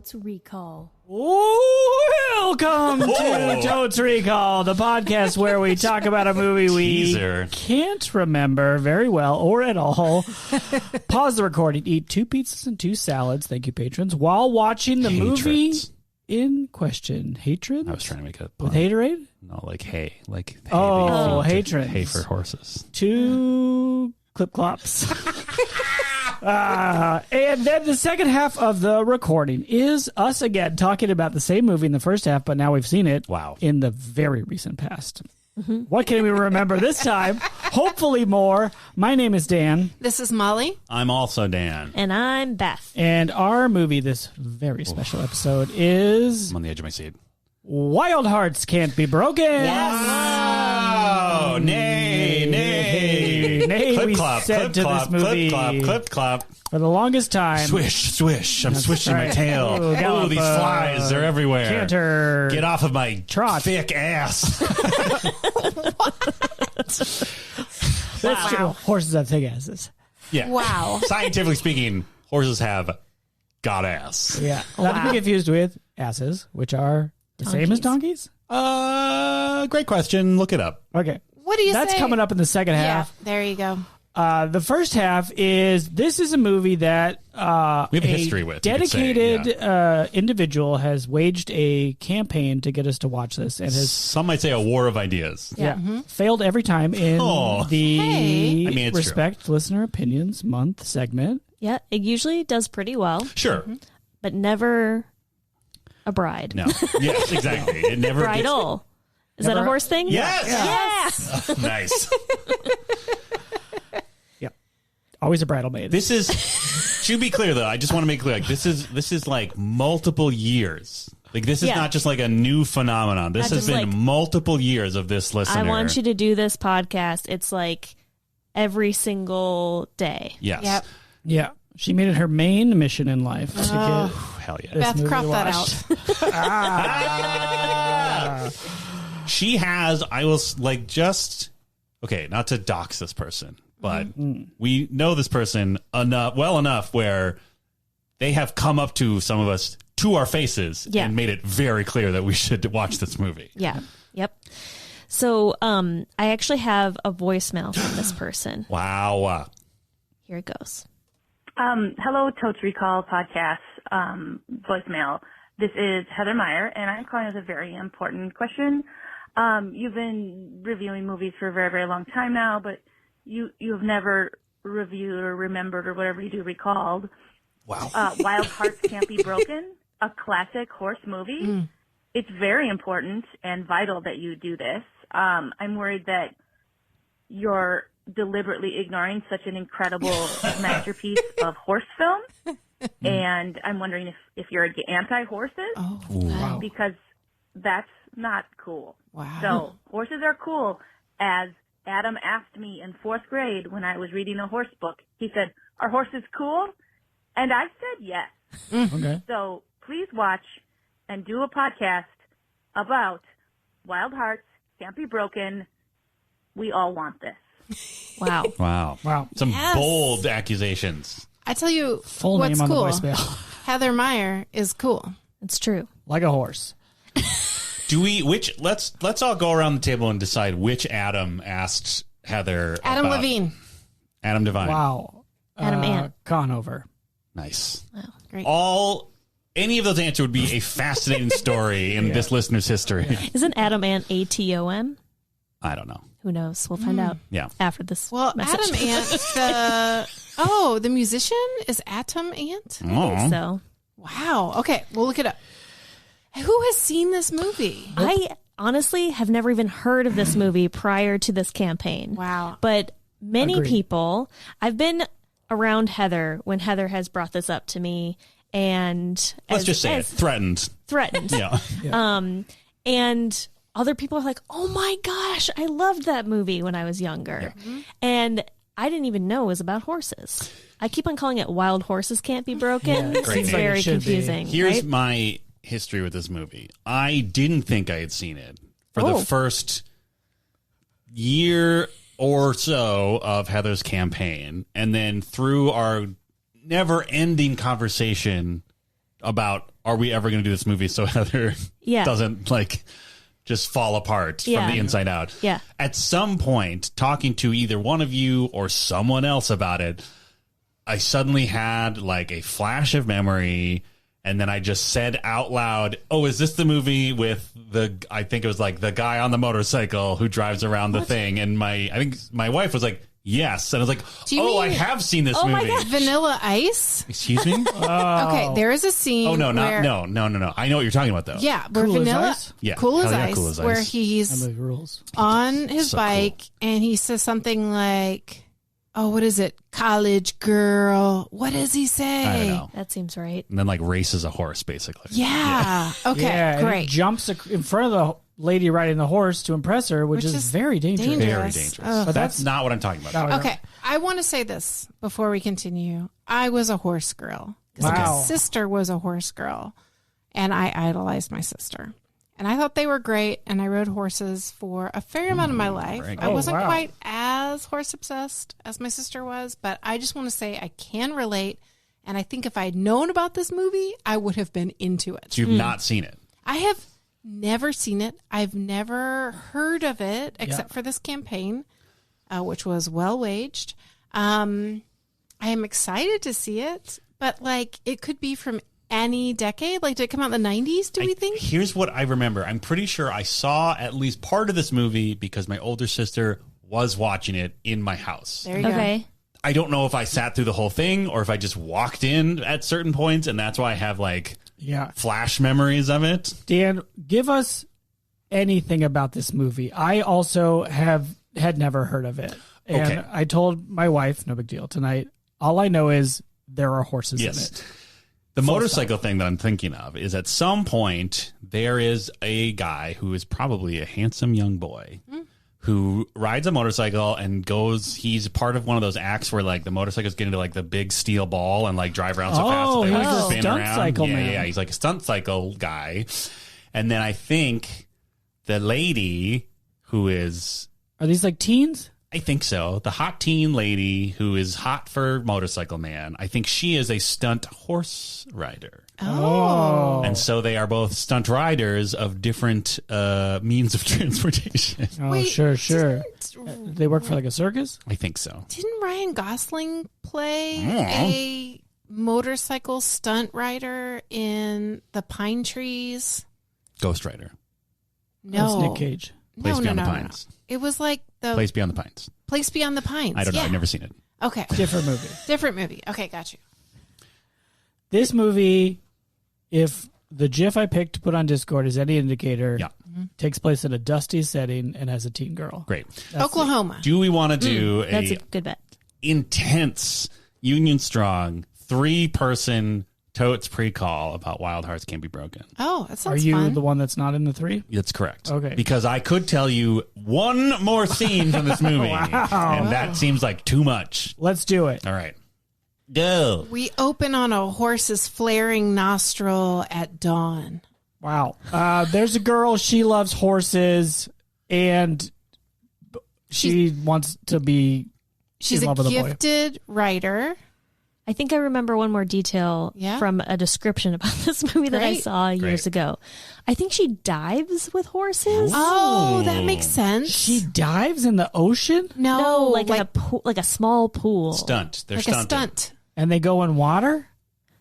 Totes Recall. Welcome to Totes Recall, the podcast where we talk about a movie we can't remember very well or at all. Pause the recording, eat 2 pizzas and 2 salads, thank you patrons, while watching the movie in question. Hatred? I was trying to make a pun. With haterade? No, like hay. Like hay. Oh, hatred. Hay for horses. 2 clip-clops. And then the second half of the recording is us again talking about the same movie in the first half, but now we've seen it in the very recent past. Mm-hmm. What can we remember this time? Hopefully more. My name is Dan. This is Molly. I'm also Dan. And I'm Beth. And our movie this very special episode is... I'm on the edge of my seat. Wild Hearts Can't Be Broken. Yes. Wow. Nay, nay. Nay, clip we clop, said clip to clop, this movie clip clop. For the longest time. Swish, swish. I'm swishing right. my tail. Ooh, Oh, these flies, they're everywhere. Canter. Get off of my trot. thick ass. That's true. Horses have thick asses. Yeah. Wow. Scientifically speaking, horses have got ass. Yeah. Not to be confused with asses, which are the same as donkeys. Great question. Look it up. Okay. What do you That's say? coming up in the second half. Yeah, there you go. The first half is this is a movie that we have a history with. Dedicated individual has waged a campaign to get us to watch this and has some might say a war of ideas. Failed every time in the Respect Listener Opinions Month segment. Yeah, it usually does pretty well. Sure. But never a bride. No. Yes, exactly. It never Bridal. Is that a horse thing? Yes. Yes. Nice. Always a bridal maid. This is, to be clear though, I just want to make clear, like this is like multiple years. Like this is not just like a new phenomenon. This has been multiple years of this listener. I want you to do this podcast. It's like every single day. Yes. Yep. Yeah. She made it her main mission in life. To get hell yeah. Beth, crop that out. She has, I will like just, okay, not to dox this person, but we know this person well enough where they have come up to some of us to our faces and made it very clear that we should watch this movie. Yeah. Yep. So I actually have a voicemail from this person. Wow. Here it goes. Hello, Totes Recall podcast voicemail. This is Heather Meyer, and I'm calling with a very important question. You've been reviewing movies for a very, very long time now, but you've never reviewed or remembered or whatever you do recalled. Wow. Wild Hearts Can't Be Broken, a classic horse movie. It's very important and vital that you do this. I'm worried that you're deliberately ignoring such an incredible masterpiece of horse film. And I'm wondering if you're anti-horses, because that's not cool. Wow. So horses are cool. As Adam asked me in 4th grade when I was reading a horse book, he said, "Are horses cool?" And I said yes. Okay. So please watch and do a podcast about Wild Hearts Can't Be Broken. We all want this. Wow. Some bold accusations. I tell you Full what's name on cool. the voicemail. Heather Meyer is cool. It's true. Like a horse. Do we? Let's all go around the table and decide which Adam asked Heather. Adam about Levine. Adam Devine. Wow. Adam Ant. Conover. Nice. Wow. Great. Any of those answers would be a fascinating story in this listener's history. Isn't Adam Ant ATOM? I don't know. Who knows? We'll find out. Yeah. After this. Well, message. Adam Ant, the musician is Atom Ant? I think so. Wow. Okay, we'll look it up. Who has seen this movie? I honestly have never even heard of this movie prior to this campaign. Wow. But many people, I've been around Heather when Heather has brought this up to me, and Let's just say it. Threatened. Yeah. And other people are like, "Oh my gosh, I loved that movie when I was younger." Yeah. And I didn't even know it was about horses. I keep on calling it Wild Horses Can't Be Broken. Great It's name. very It should be. confusing. Here's right? my history with this movie. I didn't think I had seen it for the first year or so of Heather's campaign. And then through our never-ending conversation about are we ever going to do this movie so Heather doesn't like just fall apart from the inside out? Yeah. At some point, talking to either one of you or someone else about it, I suddenly had like a flash of memory, and then I just said out loud, "Oh, is this the movie with I think it was like the guy on the motorcycle who drives around the thing?" And I think my wife was like, "Yes," and I was like, I have seen this movie. My God. Vanilla Ice? Excuse me? Okay, there is a scene. Oh no, no. I know what you're talking about though. Yeah, where Cool as Vanilla Ice? Yeah, Cool as hell yeah, Ice, Cool as where Ice. he's rules. on his So bike and he says something like, "Oh, what is it? College girl." What does he say? I don't know. That seems right. And then like races a horse basically. Yeah. Okay, Yeah, and he great. jumps in front of the lady riding the horse to impress her, which is very dangerous. dangerous. Very dangerous. Ugh. But that's not what I'm talking about. No, Okay, I want to say this before we continue. I was a horse girl. 'Cause Wow. my sister was a horse girl, and I idolized my sister. And I thought they were great, and I rode horses for a fair amount of my life. very I good. wasn't wow. quite as horse obsessed as my sister was, but I just want to say I can relate. And I think if I had known about this movie, I would have been into it. So you've not seen it. I have never seen it. I've never heard of it except for this campaign, which was well waged. I am excited to see it, but like it could be from any decade. Like, did it come out in the 90s, do we think? Here's what I remember. I'm pretty sure I saw at least part of this movie because my older sister was watching it in my house. There you go. Okay. I don't know if I sat through the whole thing or if I just walked in at certain points, and that's why I have like flash memories of it. Dan, give us anything about this movie. I also had never heard of it. And Okay. I told my wife, no big deal, tonight, all I know is there are horses in it. The motorcycle thing that I'm thinking of is at some point there is a guy who is probably a handsome young boy who rides a motorcycle and he's part of one of those acts where like the motorcycles get into like the big steel ball and like drive around so fast that they he's like a spin stunt around. cycle Yeah, man. yeah, he's like a stunt cycle guy. And then I think the lady who is, Are these like teens? I think so, the hot teen lady who is hot for Motorcycle Man, I think she is a stunt horse rider. Oh. And so they are both stunt riders of different means of transportation. Oh, Wait, sure. They work for like a circus? I think so. Didn't Ryan Gosling play a motorcycle stunt rider in The Pine Trees? Ghost Rider. No. That's Nick Cage. Place No. Beyond the Pines. It was like the Place Beyond the Pines. Place Beyond the Pines. I don't know. Yeah. I've never seen it. Okay. Different movie. Different movie. Okay, got you. This movie, if the GIF I picked to put on Discord is any indicator, Yeah. takes place in a dusty setting and has a teen girl. Great. Oklahoma. Do we want to do That's a a good bet. intense, Union Strong, 3-person Totes Recall about Wild Hearts Can't Be Broken? Oh, that Are sounds you fun. the one that's not in the 3? That's correct. Okay. Because I could tell you one more scene from this movie, and that seems like too much. Let's do it. All right. Go. We open on a horse's flaring nostril at dawn. Wow. There's a girl. She loves horses, and she wants to be She's in a love with a boy. gifted writer. I think I remember one more detail Yeah? from a description about this movie that I Great. saw years ago. I think she dives with horses. Oh, that makes sense. She dives in the ocean, No, like, like in a pool, like a small pool. Stunt. They're like a stunting. stunt. and they go in water.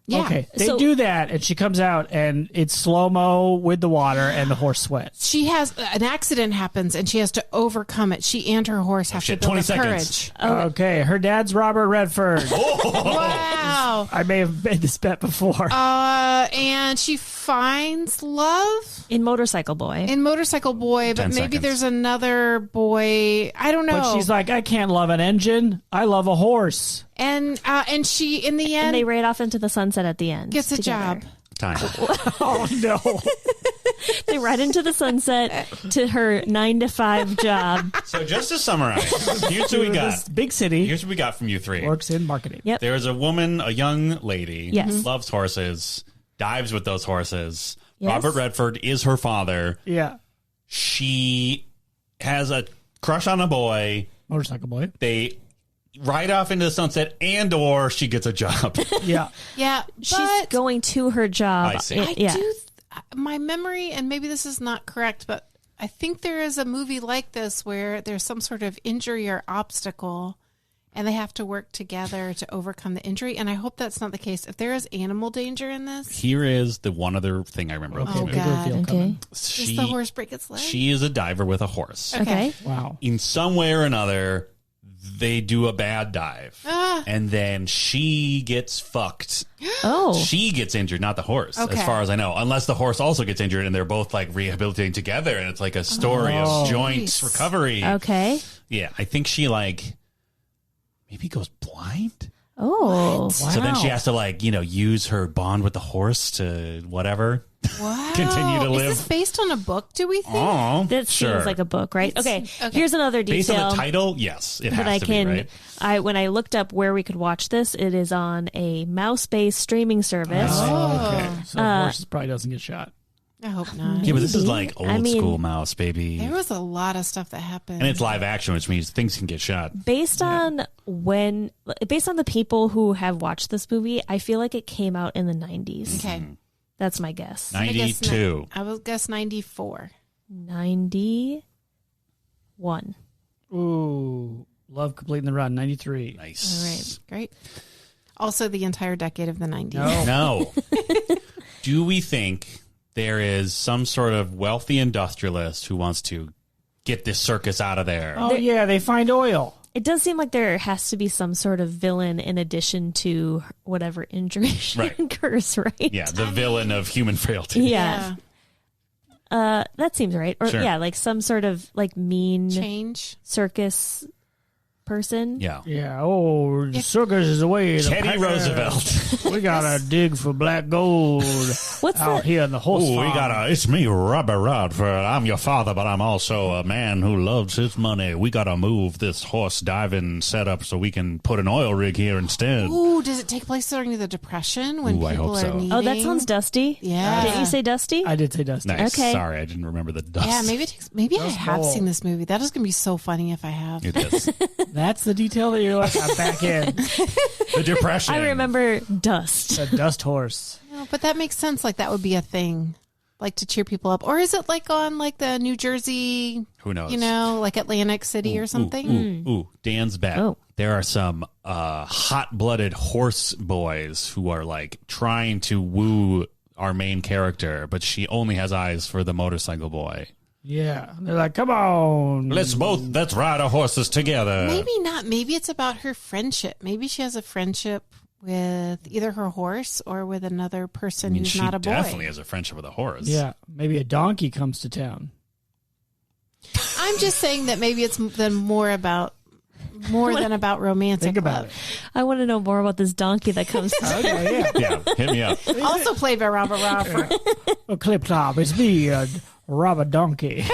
Yeah. Okay, they So- do that, and she comes out, and it's slow mo with the water, and the horse sweats. She has an accident happens and she has to overcome it. She and her horse have shit, to build 20 up seconds. courage. Okay, her dad's Robert Redford. Wow. I may have made this bet before. And she finds love In Motorcycle Boy. in Motorcycle Boy, but 10 maybe seconds. there's another boy. I don't know. But she's like, I can't love an engine. I love a horse. and she in the and end they ride off into the sunset at the end. gets a together. job. Time. Oh no! They ride into the sunset to her 9-to-5 job. So just to summarize, here's what we got. This big city Here's what we got from you three. works in marketing. Yep. There's a woman, a young lady, Yes. loves horses, dives with those horses. Yes. Robert Redford is her father. Yeah, She has a crush on a boy. motorcycle boy. They right off into the sunset, and or she gets a job. Yeah. Yeah. She's going to her job. I see. My memory, and maybe this is not correct, but I think there is a movie like this where there's some sort of injury or obstacle, and they have to work together to overcome the injury. And I hope that's not the case. If there is animal danger in this. Here is the one other thing I remember. Oh, God. Okay. Does the horse break its leg? She is a diver with a horse. Okay. Wow. In some way or another, they do a bad dive. And then she gets fucked. Oh. She gets injured, not the horse, Okay. as far as I know. Unless the horse also gets injured and they're both like rehabilitating together and it's like a story of joint Nice. recovery. Okay. Yeah, I think she like maybe goes blind. Oh. So then she has to like, use her bond with the horse to whatever. Wow. Continue to live. Is this based on a book, do we think? Oh, That seems like a book, right? Okay. okay. Here's another based detail on the title, yes, it has that I to can. be, right? When I looked up where we could watch this, it is on a mouse-based streaming service. Okay. So the horse probably doesn't get shot. I hope not. Yeah, but this is Maybe. like old I mean, school mouse, baby. There was a lot of stuff that happened. And it's live action, which means things can get shot. Based on the people who have watched this movie, I feel like it came out in the 90s. Okay. That's my guess. 92. I will guess 94. 91. Ooh. Love Completing the Run, 93. Nice. All right. Great. Also the entire decade of the 90s. No. No. Do we think there is some sort of wealthy industrialist who wants to get this circus out of there? Oh, yeah, they find oil. It does seem like there has to be some sort of villain in addition to whatever injury she Right. incurs, right? Yeah, the villain of human frailty. Yeah. That seems right. Or Sure. yeah, like some sort of like mean Change. circus person. Yeah. Yeah. Oh, the circus is away. The Teddy Roosevelt. We gotta dig for black gold What's out the here in the horse Oh, farm. it's me, Robert Rodford. I'm your father, but I'm also a man who loves his money. We gotta move this horse diving setup so we can put an oil rig here instead. Ooh, does it take place during the Depression when Ooh, I people hope are so. needing? Oh, that sounds dusty. Yeah. Didn't you say dusty? I did say Dusty. Nice. Okay. Sorry, I didn't remember the dust. Yeah, maybe I have bold. seen this movie. That is going to be so funny if I have. It is. That's the detail that you're like, I'm back in. The Depression. I remember dust. The dust horse. No, but that makes sense. Like that would be a thing, like to cheer people up. Or is it like on like the New Jersey, Who knows? like Atlantic City or something? Ooh, Dan's bet. Oh. There are some hot-blooded horse boys who are like trying to woo our main character, but she only has eyes for the motorcycle boy. Yeah. They're like, come on. Let's ride our horses together. Maybe not. Maybe it's about her friendship. Maybe she has a friendship with either her horse or with another person who's she not a boy. definitely has a friendship with a horse. Yeah. Maybe a donkey comes to town. I'm just saying that maybe it's then more than about romantic Think about love. it. I want to know more about this donkey that comes to Okay, yeah. Yeah, hit me up. Also played by Robert Redford. Oh, Clip Top, it's me, Robert Donkey.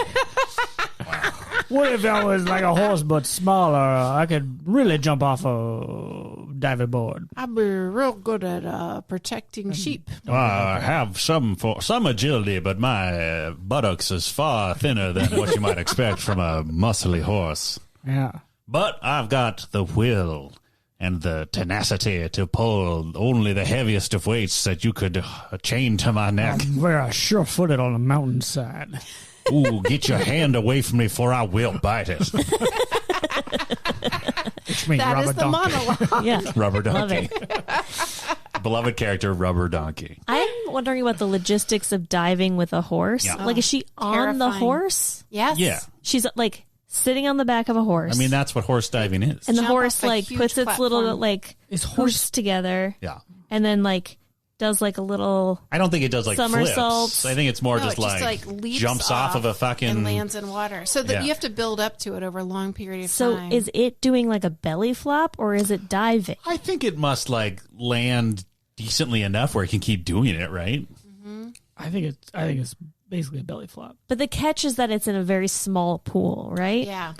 What if I was like a horse but smaller? I could really jump off a diving board. I'd be real good at protecting sheep. I have some agility, but my buttocks is far thinner than what you might expect from a muscly horse. Yeah. But I've got the will and the tenacity to pull only the heaviest of weights that you could chain to my neck. I'm very sure-footed on the mountainside. Ooh, get your hand away from me, for I will bite it. It's me, That Robert is the Donkey. monologue. Yeah. Rubber Love donkey. it. Beloved character, Rubber Donkey. I'm wondering about the logistics of diving with a horse. Yeah. Like, is she on the Terrifying. horse? Yes. Yeah. She's like sitting on the back of a horse. I mean, that's what horse diving is. and the Jump horse off a like huge puts its platform. little like Is horse- hoofs together Yeah. and then like does like a little I don't think it does like Somersaults. flips. I think it's more No, just, it just like leaps jumps off of a fucking. and lands in water. So that Yeah. you have to build up to it over a long period of so time. is it doing like a belly flop or is it diving? I think it must like land decently enough where it can keep doing it, right? I think it's basically a belly flop. But the catch is that it's in a very small pool, right? yeah.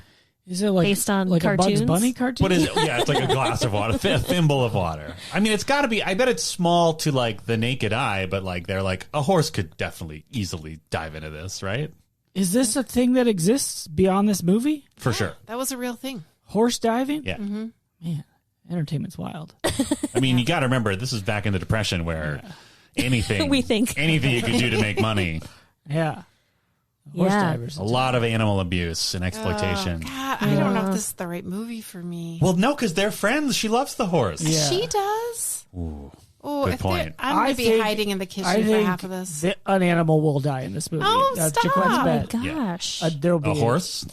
Is it like Based on like a Bugs cartoons? Bunny cartoon? What is it? Yeah, it's like a glass of water, a thimble of water. I mean, it's got to be. I bet it's small to like the naked eye, but like they're like a horse could definitely easily dive into this, right? Is this a thing that exists beyond this movie? For sure. That was a real thing. Horse diving? Yeah. Man, entertainment's wild. I mean, you got to remember, this is back in the Depression where anything anything you could do to make money. Yeah. Horse divers. A lot of animal abuse and exploitation. God, I don't know if this is the right movie for me. Well, no, because they're friends. She loves the horse. Yeah. She does? Ooh, Oh, good point. I'm going to be hiding in the kitchen for half of this. An animal will die in this movie. Oh, That's stop. Jaquette's Oh, bet. gosh. There'll be A horse?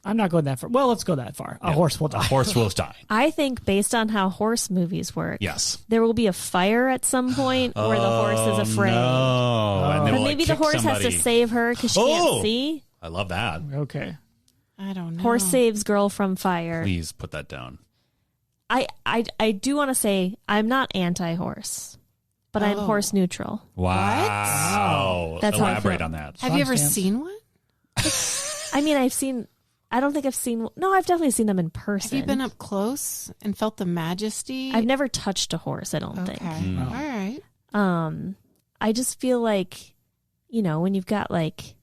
I'm not going that far. Well, let's go that far. A horse will die. A horse will die. I think based on how horse movies work, Yes. there will be a fire at some point where the horse is afraid. No. And they But will, maybe like, the kick horse somebody. has to save her because she can't see. I love that. Okay. I don't know. Horse saves girl from fire. Please put that down. I do want to say I'm not anti-horse, but I'm horse neutral. Wow. That's how I Elaborate feel. on that. Have you ever Stamps. seen one? I mean, I don't think I've seen. No, I've definitely seen them in person. Have you been up close and felt the majesty? I've never touched a horse. I don't Okay. think. All right. I just feel like, when you've got like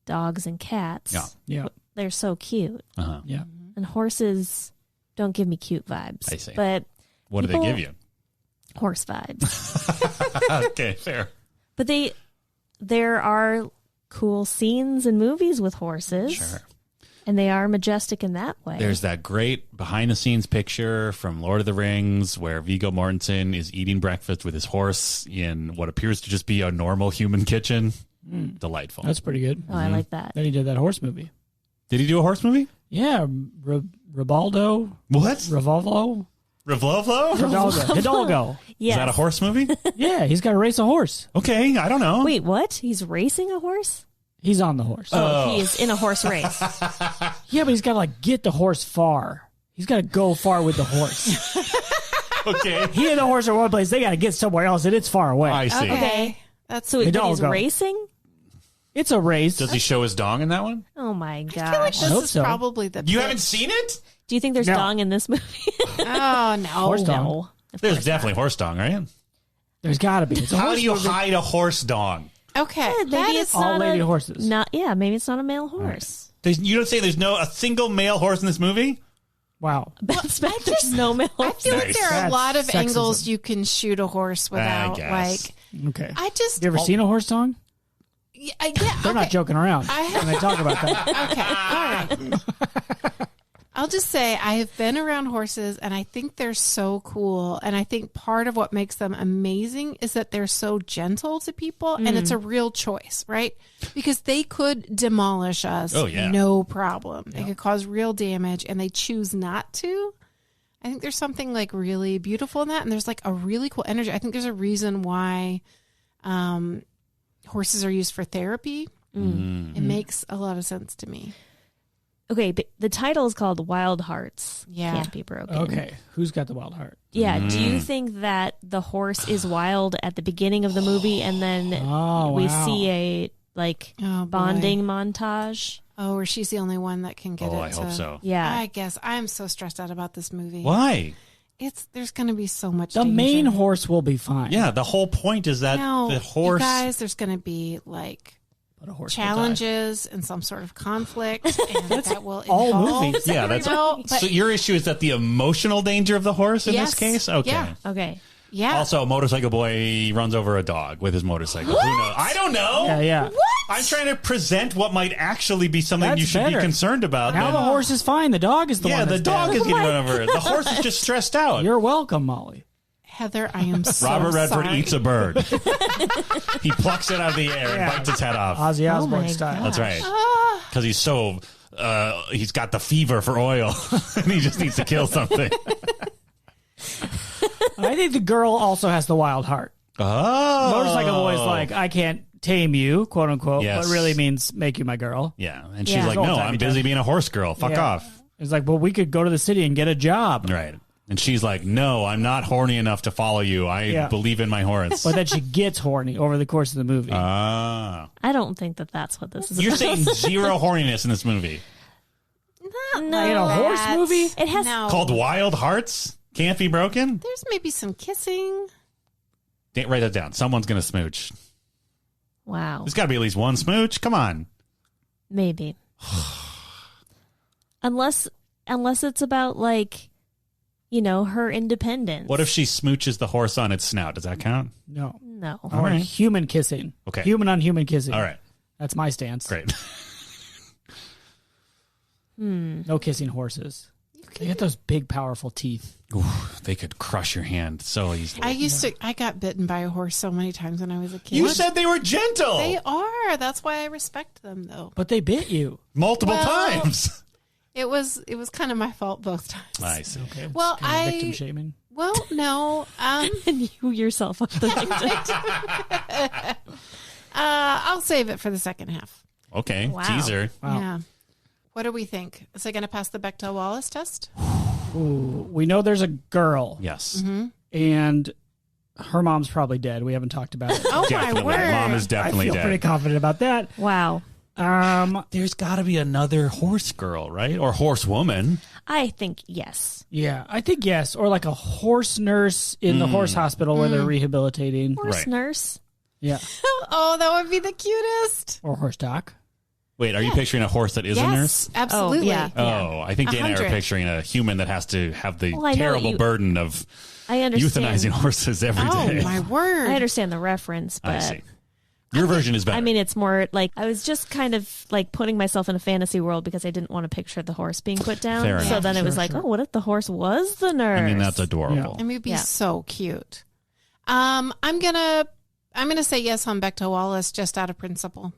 dogs and cats, Yeah. they're so cute, Uh-huh. Yeah. and horses don't give me cute vibes. I see. But What do they give you? horse vibes. Okay, fair. But there are cool scenes and movies with horses. Sure. And they are majestic in that way. There's that great behind-the-scenes picture from Lord of the Rings where Viggo Mortensen is eating breakfast with his horse in what appears to just be a normal human kitchen. Delightful. That's pretty good. I like that. Then he did that horse movie. Did he do a horse movie? Yeah. Ribaldo. What? Revolvo. Revlovlo? Hidalgo. Yes. Is that a horse movie? Yeah, he's got to race a horse. Okay, I don't know. Wait, what? He's racing a horse? He's on the horse. Oh, he is in a horse race. Yeah, but he's got to get the horse far. He's got to go far with the horse. Okay. He and the horse are one place. They got to get somewhere else, and it's far away. I see. Okay. That's So he's Hidalgo. racing? It's a race. Does he show his dong in that one? Oh my I feel like gosh. this hope is so. probably the You pitch. haven't seen it? Do you think there's No. dong in this movie? Oh, no. Horse dong. No. Of There's course definitely horse dong, right? There's got to be. It's a How horse do you movie. hide a horse dong? Okay. not. that Maybe is it's all not lady a, horses. Maybe it's not a male horse. You don't say there's a single male horse in this movie? Wow. That's there's no male I horse. feel like Nice. there are a That's lot of sexism. angles you can shoot a horse without, guess. Okay. I just, You ever seen a horse song? yeah, They're not joking around I have- when they talk about that. Okay, all right. I'll just say I have been around horses and I think they're so cool. And I think part of what makes them amazing is that they're so gentle to people and it's a real choice, right? Because they could demolish us. Oh, yeah. No problem. They could cause real damage and they choose not to. I think there's something like really beautiful in that. And there's like a really cool energy. I think there's a reason why horses are used for therapy. It makes a lot of sense to me. Okay, but the title is called Wild Hearts. Yeah. Can't be broken. Okay. Who's got the wild heart? Yeah. Do you think that the horse is wild at the beginning of the movie and then Oh, we wow. see a Oh, boy. bonding montage? Oh, or she's the only one that can get it. Oh, I hope so. Yeah. I guess I'm so stressed out about this movie. Why? There's going to be so much. The danger. main horse will be fine. Yeah, the whole point is that No, the horse. you guys, there's going to be like But a horse will challenges and some sort of conflict, and that will all involve. movies. Yeah, that's. No, but So your issue is that the emotional danger of the horse in Yes. this case? Okay. Yeah. Okay. yeah. Also, motorcycle boy runs over a dog with his motorcycle. Who knows? I don't know. die. Yeah. I'm trying to present what might actually be something That's you should better. be concerned about. Now than- the horse is fine. The dog is the yeah, one the that's dog bad. is getting run over. The horse is just stressed out. You're welcome, Molly. Heather, I am so Robert Redford sorry. eats a bird. He plucks it out of the air and bites its head off. Ozzy Oh Osbourne my style. That's right. Ah. Because he's so he's got the fever for oil, and he just needs to kill something. I think the girl also has the wild heart. Oh, Motorcycle boy's like, I can't tame you, quote unquote, Yes. but really means make you my girl. yeah, and she's Yeah. like, All no, time, I'm time. busy being a horse girl. Fuck Yeah. off. It's like, well, we could go to the city and get a job. Right. And she's like, no, I'm not horny enough to follow you. I Yeah. believe in my horse. But then she gets horny over the course of the movie. Ah. I don't think that that's what this is. You're about. saying zero horniness in this movie. no. in a horse That's- movie? It has No. Called Wild Hearts? Can't be broken? There's maybe some kissing. Write that down. Someone's going to smooch. Wow. There's got to be at least one smooch. Come on. Maybe. Unless unless it's about like, her independence. What if she smooches the horse on its snout? Does that count? No. No. Or human kissing. Okay. Human on human kissing. All right. That's my stance. Great. No kissing horses. They got those big, powerful teeth. Ooh, they could crush your hand so easily. I got bitten by a horse so many times when I was a kid. You said they were gentle. They are. That's why I respect them, though. But they bit you. Multiple times. It was kind of my fault both times. I see. Okay. Well, kind of victim shaming. Well, no. And you yourself are the victim. I'll save it for the second half. Okay. Wow. Teaser. Wow. Yeah. What do we think? Is it going to pass the Bechdel-Wallace test? Ooh, we know there's a girl. Yes. And her mom's probably dead. We haven't talked about it. Oh, Definitely. my word. Mom is definitely I feel dead. pretty confident about that. Wow. There's got to be another horse girl, right? Or horse woman. I think yes. Yeah, I think yes. Or like a horse nurse in the horse hospital where they're rehabilitating. Horse Right. nurse. Yeah. Oh, that would be the cutest. Or horse doc. Wait, are you picturing a horse that is a nurse? Yes, absolutely. Oh, yeah. Oh, I think Dan and I are 100. picturing a human that has to have the Well, I know terrible you- burden of I understand. euthanizing horses every day. Oh, my word. I understand the reference, but I see. Your version is better. I mean, it's more like I was just kind of like putting myself in a fantasy world because I didn't want to picture the horse being put down. Fair so enough. then it was like, oh, what if the horse was the nurse? I mean, that's adorable. I mean, it'd be Yeah. so cute. I'm gonna say yes on Bechdel-Wallace just out of principle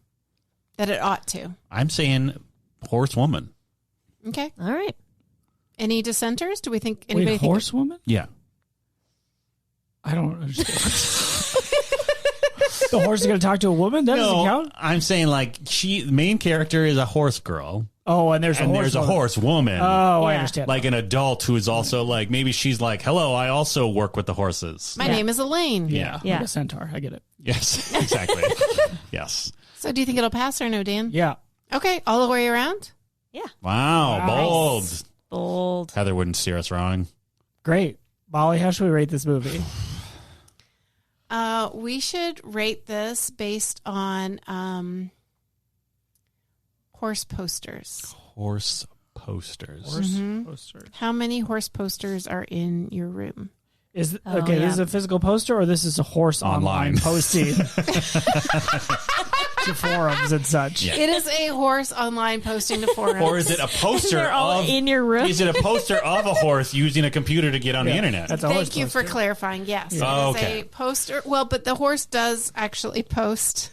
that it ought to. I'm saying horse woman. Okay. All right. Any dissenters? Do we think anybody Wait, think horsewoman? Yeah. I don't understand. The horse is going to talk to a woman? That doesn't count? I'm saying like the main character is a horse girl. Oh, and there's a And horse there's a woman. horse woman. Oh, I Yeah. understand. Like an adult who is also like, maybe she's like, hello, I also work with the horses. my name is Elaine? Yeah. Yeah. Like a centaur. I get it. Yes, exactly. Yes. So do you think it'll pass or no, Dan? Yeah. Okay, all the way around? Yeah. Wow. Nice. Bold. Bold. Heather wouldn't steer us wrong. Great. Molly, how should we rate this movie? We should rate this based on horse posters. Horse posters. Horse poster. How many horse posters are in your room? Is Oh, okay, yeah. this is a physical poster or this is a horse online Online. posting to forums and such? Yeah. It is a horse online posting to forums. Or is it a poster They're all of in your room. Is it a poster of a horse using a computer to get on the internet? That's a horse Thank you for poster. clarifying. Yes, Oh, it is okay. a poster. Well, but the horse does actually post.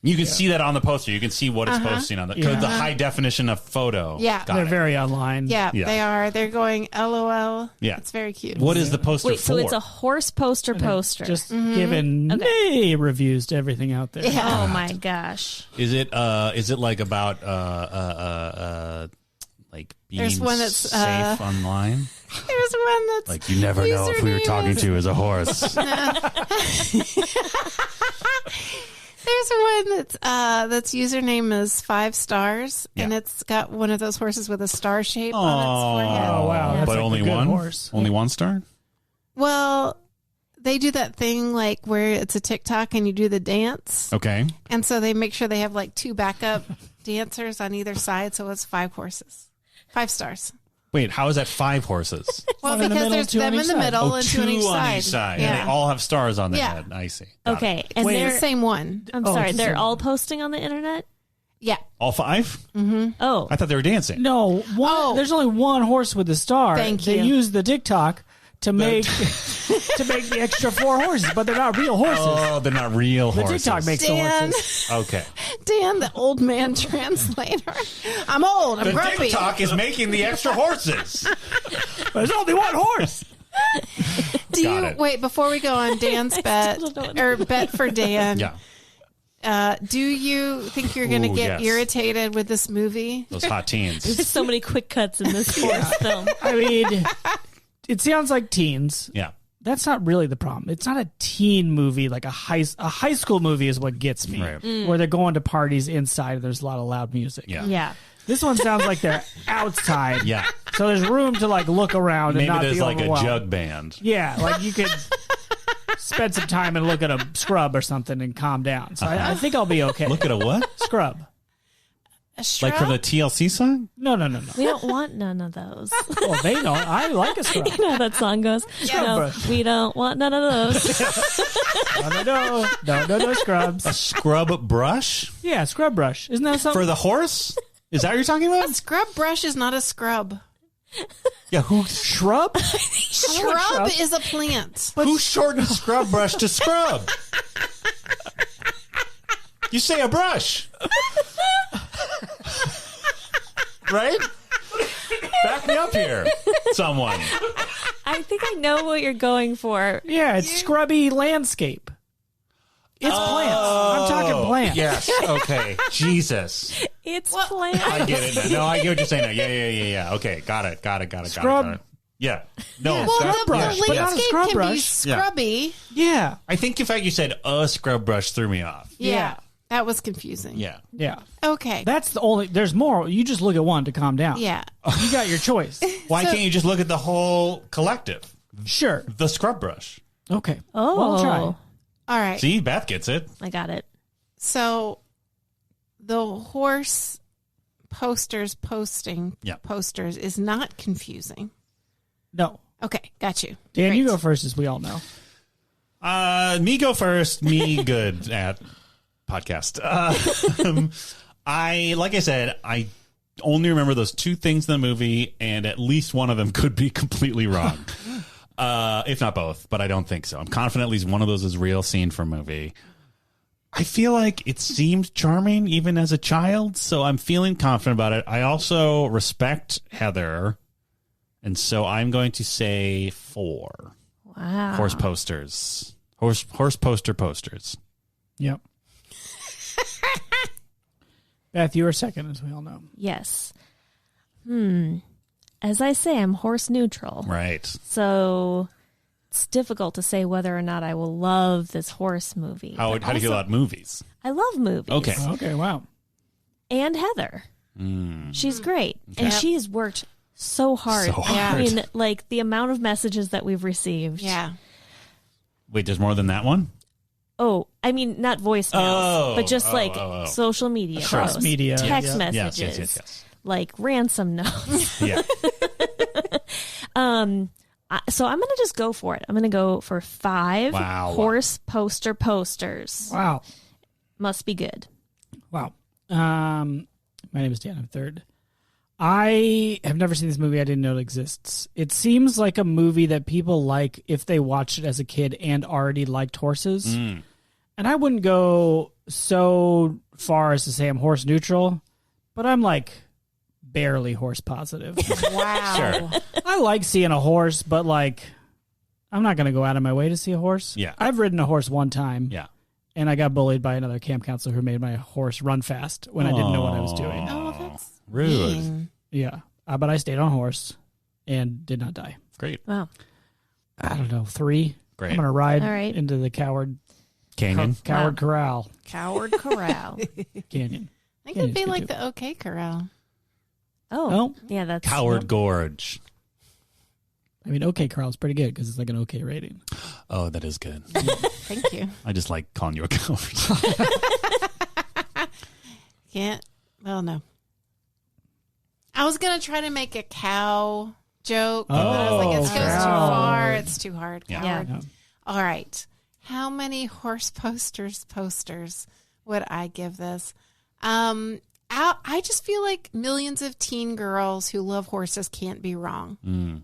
You can see that on the poster. You can see what it's posting on the high definition of photo. Yeah. Got They're it. very online. Yeah, Yeah. they are. They're going LOL. Yeah. It's very cute. What is the poster Wait, for? so it's a horse poster poster. Just giving nay reviews to everything out there. Yeah. Oh my gosh. Is it like about like being There's one that's, safe online? There's one that's Like you never know if we were username talking is- to as a horse. There's one that's username is 5 stars, and Yeah. it's got one of those horses with a star shape on its forehead. Oh, wow. That's But like only the good one horse. Only one star? Well, they do that thing like where it's a TikTok and you do the dance, Okay. and so they make sure they have like 2 backup dancers on either side, so it's 5 horses, 5 stars. Wait, how is that 5 horses? Well, One in the because middle, there's 2 on them in each the side. middle and 2 on each side. each side. Yeah. And they all have stars on their Yeah. head. I see. Got Okay. it. And Wait, they're It's the same one. I'm Oh, sorry, it's the they're same all posting on the internet? Yeah. All 5? Oh. I thought they were dancing. No, there's only one horse with a star. Thank They you. use the TikTok to make to make the extra 4 horses, but they're not real horses. Oh, they're not real The horses. TikTok makes the Dan, horses. Okay. Dan, the old man translator. I'm old. I'm The grumpy. TikTok is making the extra horses. There's only one horse. Do Got you it. wait before we go on Dan's bet don't know what- or bet for Dan? Yeah. Do you think you're going to Ooh, get yes. irritated with this movie? Those hot teens. There's so many quick cuts in this horse film. I mean, it sounds like teens. Yeah. That's not really the problem. It's not a teen movie like a high school movie is what gets me, Right. where they're going to parties inside and there's a lot of loud music. Yeah. Yeah. This one sounds like they're outside. Yeah. So there's room to like look around Maybe and not there's be like a overwhelmed. jug band. Yeah, like you could spend some time and look at a scrub or something and calm down. So I think I'll be okay. Look at a what? Scrub. A shrub? Like from the TLC song? No. We don't want none of those. Well, they don't. I like a scrub. You know how that song goes? No, we don't want none of those. No scrubs. A scrub brush? Yeah, scrub brush. Isn't that something? For the horse? Is that what you're talking about? A scrub brush is not a scrub. Yeah, who Shrub? Shrub is a plant. who shortened scrub brush to scrub? You say a brush. Right? Back me up here, someone. I think I know what you're going for. Yeah, it's scrubby landscape. It's plants. I'm talking plants. Yes, okay. Jesus. It's plants. I get it now. No, I get what you're saying now. Yeah. Okay, got it. Scrub. Yeah. No, Well, scrub the brush. but not a landscape scrub can brush. be scrubby. Yeah. I think the fact you said a scrub brush threw me off. Yeah. That was confusing. Yeah. Okay. That's the only. There's more. You just look at one to calm down. Yeah. You got your choice. Why can't you just look at the whole collective? Sure. The scrub brush. Okay. Oh. Well, try. All right. See, Beth gets it. I got it. So the horse posters is not confusing. No. Okay, got you. Dan, Great. you go first, as we all know. Me go first. Me good at podcast. Like I said, I only remember those two things in the movie, and at least one of them could be completely wrong. If not both, but I don't think so. I'm confident at least one of those is real scene from movie. I feel like it seemed charming even as a child, so I'm feeling confident about it. I also respect Heather, and so I'm going to say 4. Wow. Horse posters. Horse poster posters. Yep. Beth, you were second, as we all know. Yes. As I say, I'm horse neutral. Right. So it's difficult to say whether or not I will love this horse movie. How do you feel about movies? I love movies. Okay. Okay, wow. And Heather. She's great. And she has worked so hard. So hard. I mean, like the amount of messages that we've received. Yeah. Wait, there's more than that one? Oh, I mean, not voicemails, but just social media Cross posts, media. text Yeah. messages, Yes. like ransom notes. Yeah. So I'm going to just go for it. I'm going to go for 5 Wow. horse posters. Wow. Must be good. Wow. My name is Dan. I'm third. I have never seen this movie. I didn't know it exists. It seems like a movie that people like if they watched it as a kid and already liked horses. And I wouldn't go so far as to say I'm horse neutral, but I'm like barely horse positive. Wow. Sure. I like seeing a horse, but like I'm not going to go out of my way to see a horse. Yeah. I've ridden a horse one time. Yeah. And I got bullied by another camp counselor who made my horse run fast when I didn't know what I was doing. Oh, that's Rude. mean. Yeah. But I stayed on horse and did not die. Great. Wow. I don't know, 3. Great. I'm going to ride All right. into the Coward Canyon. Corral Coward Corral. Canyon. It Canyon's could be good like too. the OK Corral. Oh. Yeah, that's Coward Gorge. I mean, OK Corral is pretty good because it's like an OK rating. Oh, that is good. Thank you. I just like calling you a coward. Can't. Well, no. I was going to try to make a cow joke, but I was like, it goes too cow. far. It's too hard. Yeah. Coward. Yeah. All right. How many horse posters would I give this? I just feel like millions of teen girls who love horses can't be wrong.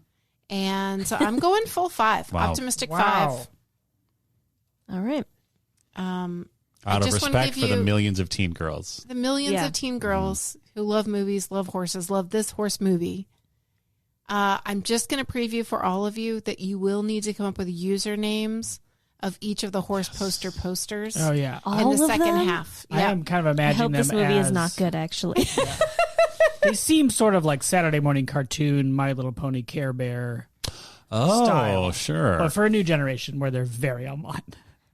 And so I'm going full 5. Wow. Optimistic Wow. 5. All right. Out of just wanna respect give for the you- millions of teen girls. The millions Yeah. of teen girls who love movies, love horses, love this horse movie. I'm just going to preview for all of you that you will need to come up with usernames of each of the horse posters Oh, yeah. in All the of second them? half. I am kind of I imagining hope them this movie as, is not good, actually. They seem sort of like Saturday morning cartoon, My Little Pony, Care Bear. Oh, Style. sure. But for a new generation where they're very online.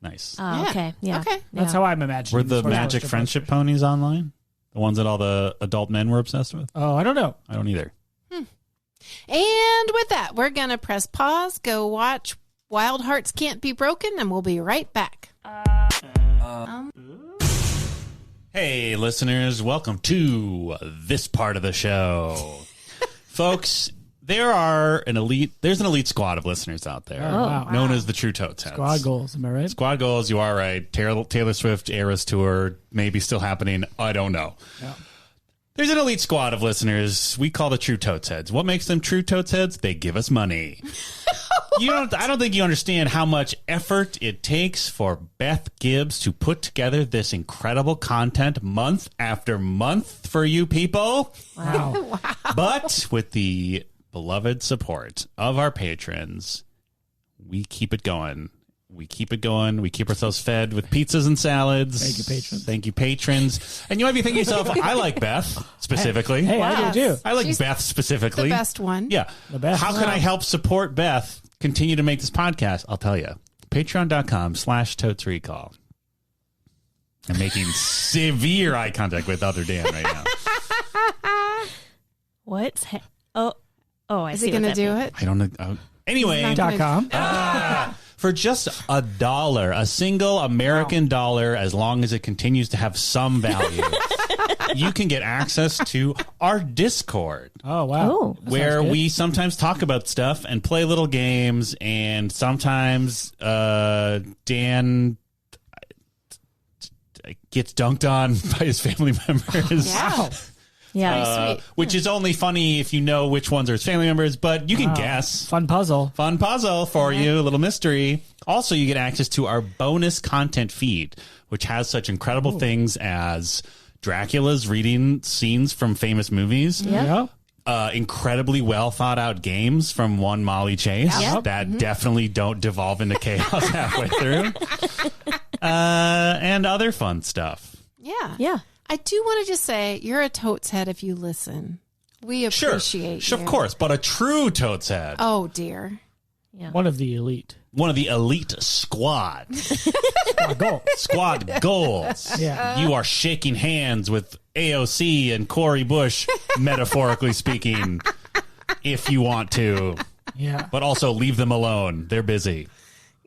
Nice. Oh, Yeah. okay. Yeah. Okay. That's Yeah. how I'm imagining. Were the these horse magic poster friendship posters. ponies online? The ones that all the adult men were obsessed with? Oh, I don't know. I don't either. And with that, we're going to press pause, go watch Wild Hearts Can't Be Broken, and we'll be right back. Hey, listeners, welcome to this part of the show. Folks, there's an elite squad of listeners out there, known as the True Totes Heads. Squad goals, am I right? Squad goals, you are right. Taylor Swift Eras Tour, maybe still happening. I don't know. Yeah. There's an elite squad of listeners we call the True Totes Heads. What makes them True Totes Heads? They give us money. I don't think you understand how much effort it takes for Beth Gibbs to put together this incredible content month after month for you people. Wow. But with the beloved support of our patrons, we keep it going. We keep it going. We keep ourselves fed with pizzas and salads. Thank you, patrons. Thank you, patrons. And you might be thinking to yourself, I like Beth specifically. Hey, I do too. I like Beth specifically. The best one. Yeah. The best. How can I help support Beth continue to make this podcast? I'll tell you. Patreon.com/Totes Recall. I'm making severe eye contact with other Dan right now. What's I Is see he going to what that do means. it? I don't know. Anyway. .com. For just $1, a single American dollar, as long as it continues to have some value, you can get access to our Discord. Oh, wow. Oh. Where we sometimes talk about stuff and play little games, and sometimes Dan gets dunked on by his family members. Yeah. Yeah. Sweet. Which is only funny if you know which ones are his family members, but you can guess. Fun puzzle. Fun puzzle for you, a little mystery. Also, you get access to our bonus content feed, which has such incredible things as Dracula's reading scenes from famous movies. Yeah. Incredibly well thought out games from one Molly Chase Yep. that definitely don't devolve into chaos halfway through. And other fun stuff. Yeah. Yeah. I do want to just say you're a totes head if you listen. We appreciate you. Of course, but a true Totes Head. Oh, dear. Yeah. One of the elite. One of the elite squad. Goal. Squad goals. Yeah. You are shaking hands with AOC and Cori Bush, metaphorically speaking, if you want to. Yeah. But also leave them alone. They're busy.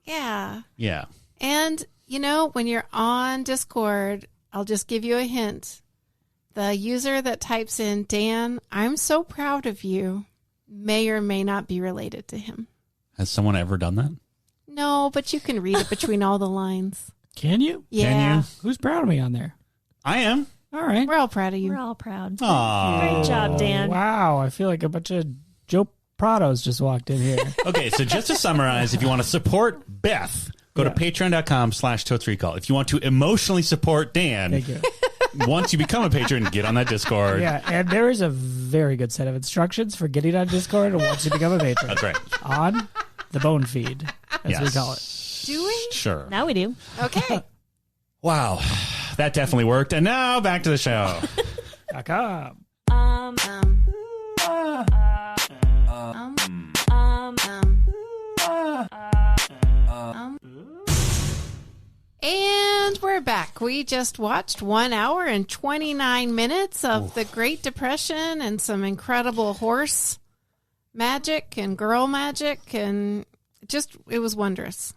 Yeah. Yeah. And, when you're on Discord, I'll just give you a hint. The user that types in, Dan, I'm so proud of you, may or may not be related to him. Has someone ever done that? No, but you can read it between all the lines. Can you? Yeah. Can you? Who's proud of me on there? I am. All right. We're all proud of you. We're all proud. Aw. Great job, Dan. Wow. I feel like a bunch of Joe Prados just walked in here. Okay, so just to summarize, if you want to support Beth, go to patreon.com/Totes Recall. If you want to emotionally support Dan, Thank you. once you become a patron, get on that Discord. Yeah, and there is a very good set of instructions for getting on Discord once you become a patron. That's right. On the bone feed, as we Yes. call it. Do we? Sure. Now we do. Okay. Wow. That definitely worked. And now back to the show. .com. And we're back. We just watched 1 hour and 29 minutes of the Great Depression and some incredible horse magic and girl magic, and it was wondrous.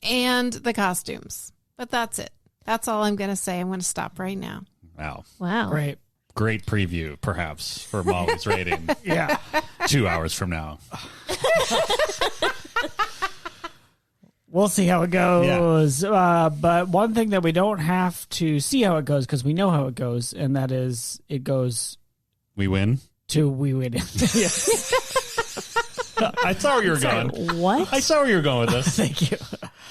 And the costumes. But that's it. That's all I'm going to say. I'm going to stop right now. Wow. Wow. Great. Great preview, perhaps, for Molly's rating Yeah. 2 hours from now. We'll see how it goes. But one thing that we don't have to see how it goes, because we know how it goes, and that is it goes We win? to we win. I saw where you were going. What? I saw where you were going with this. Thank you.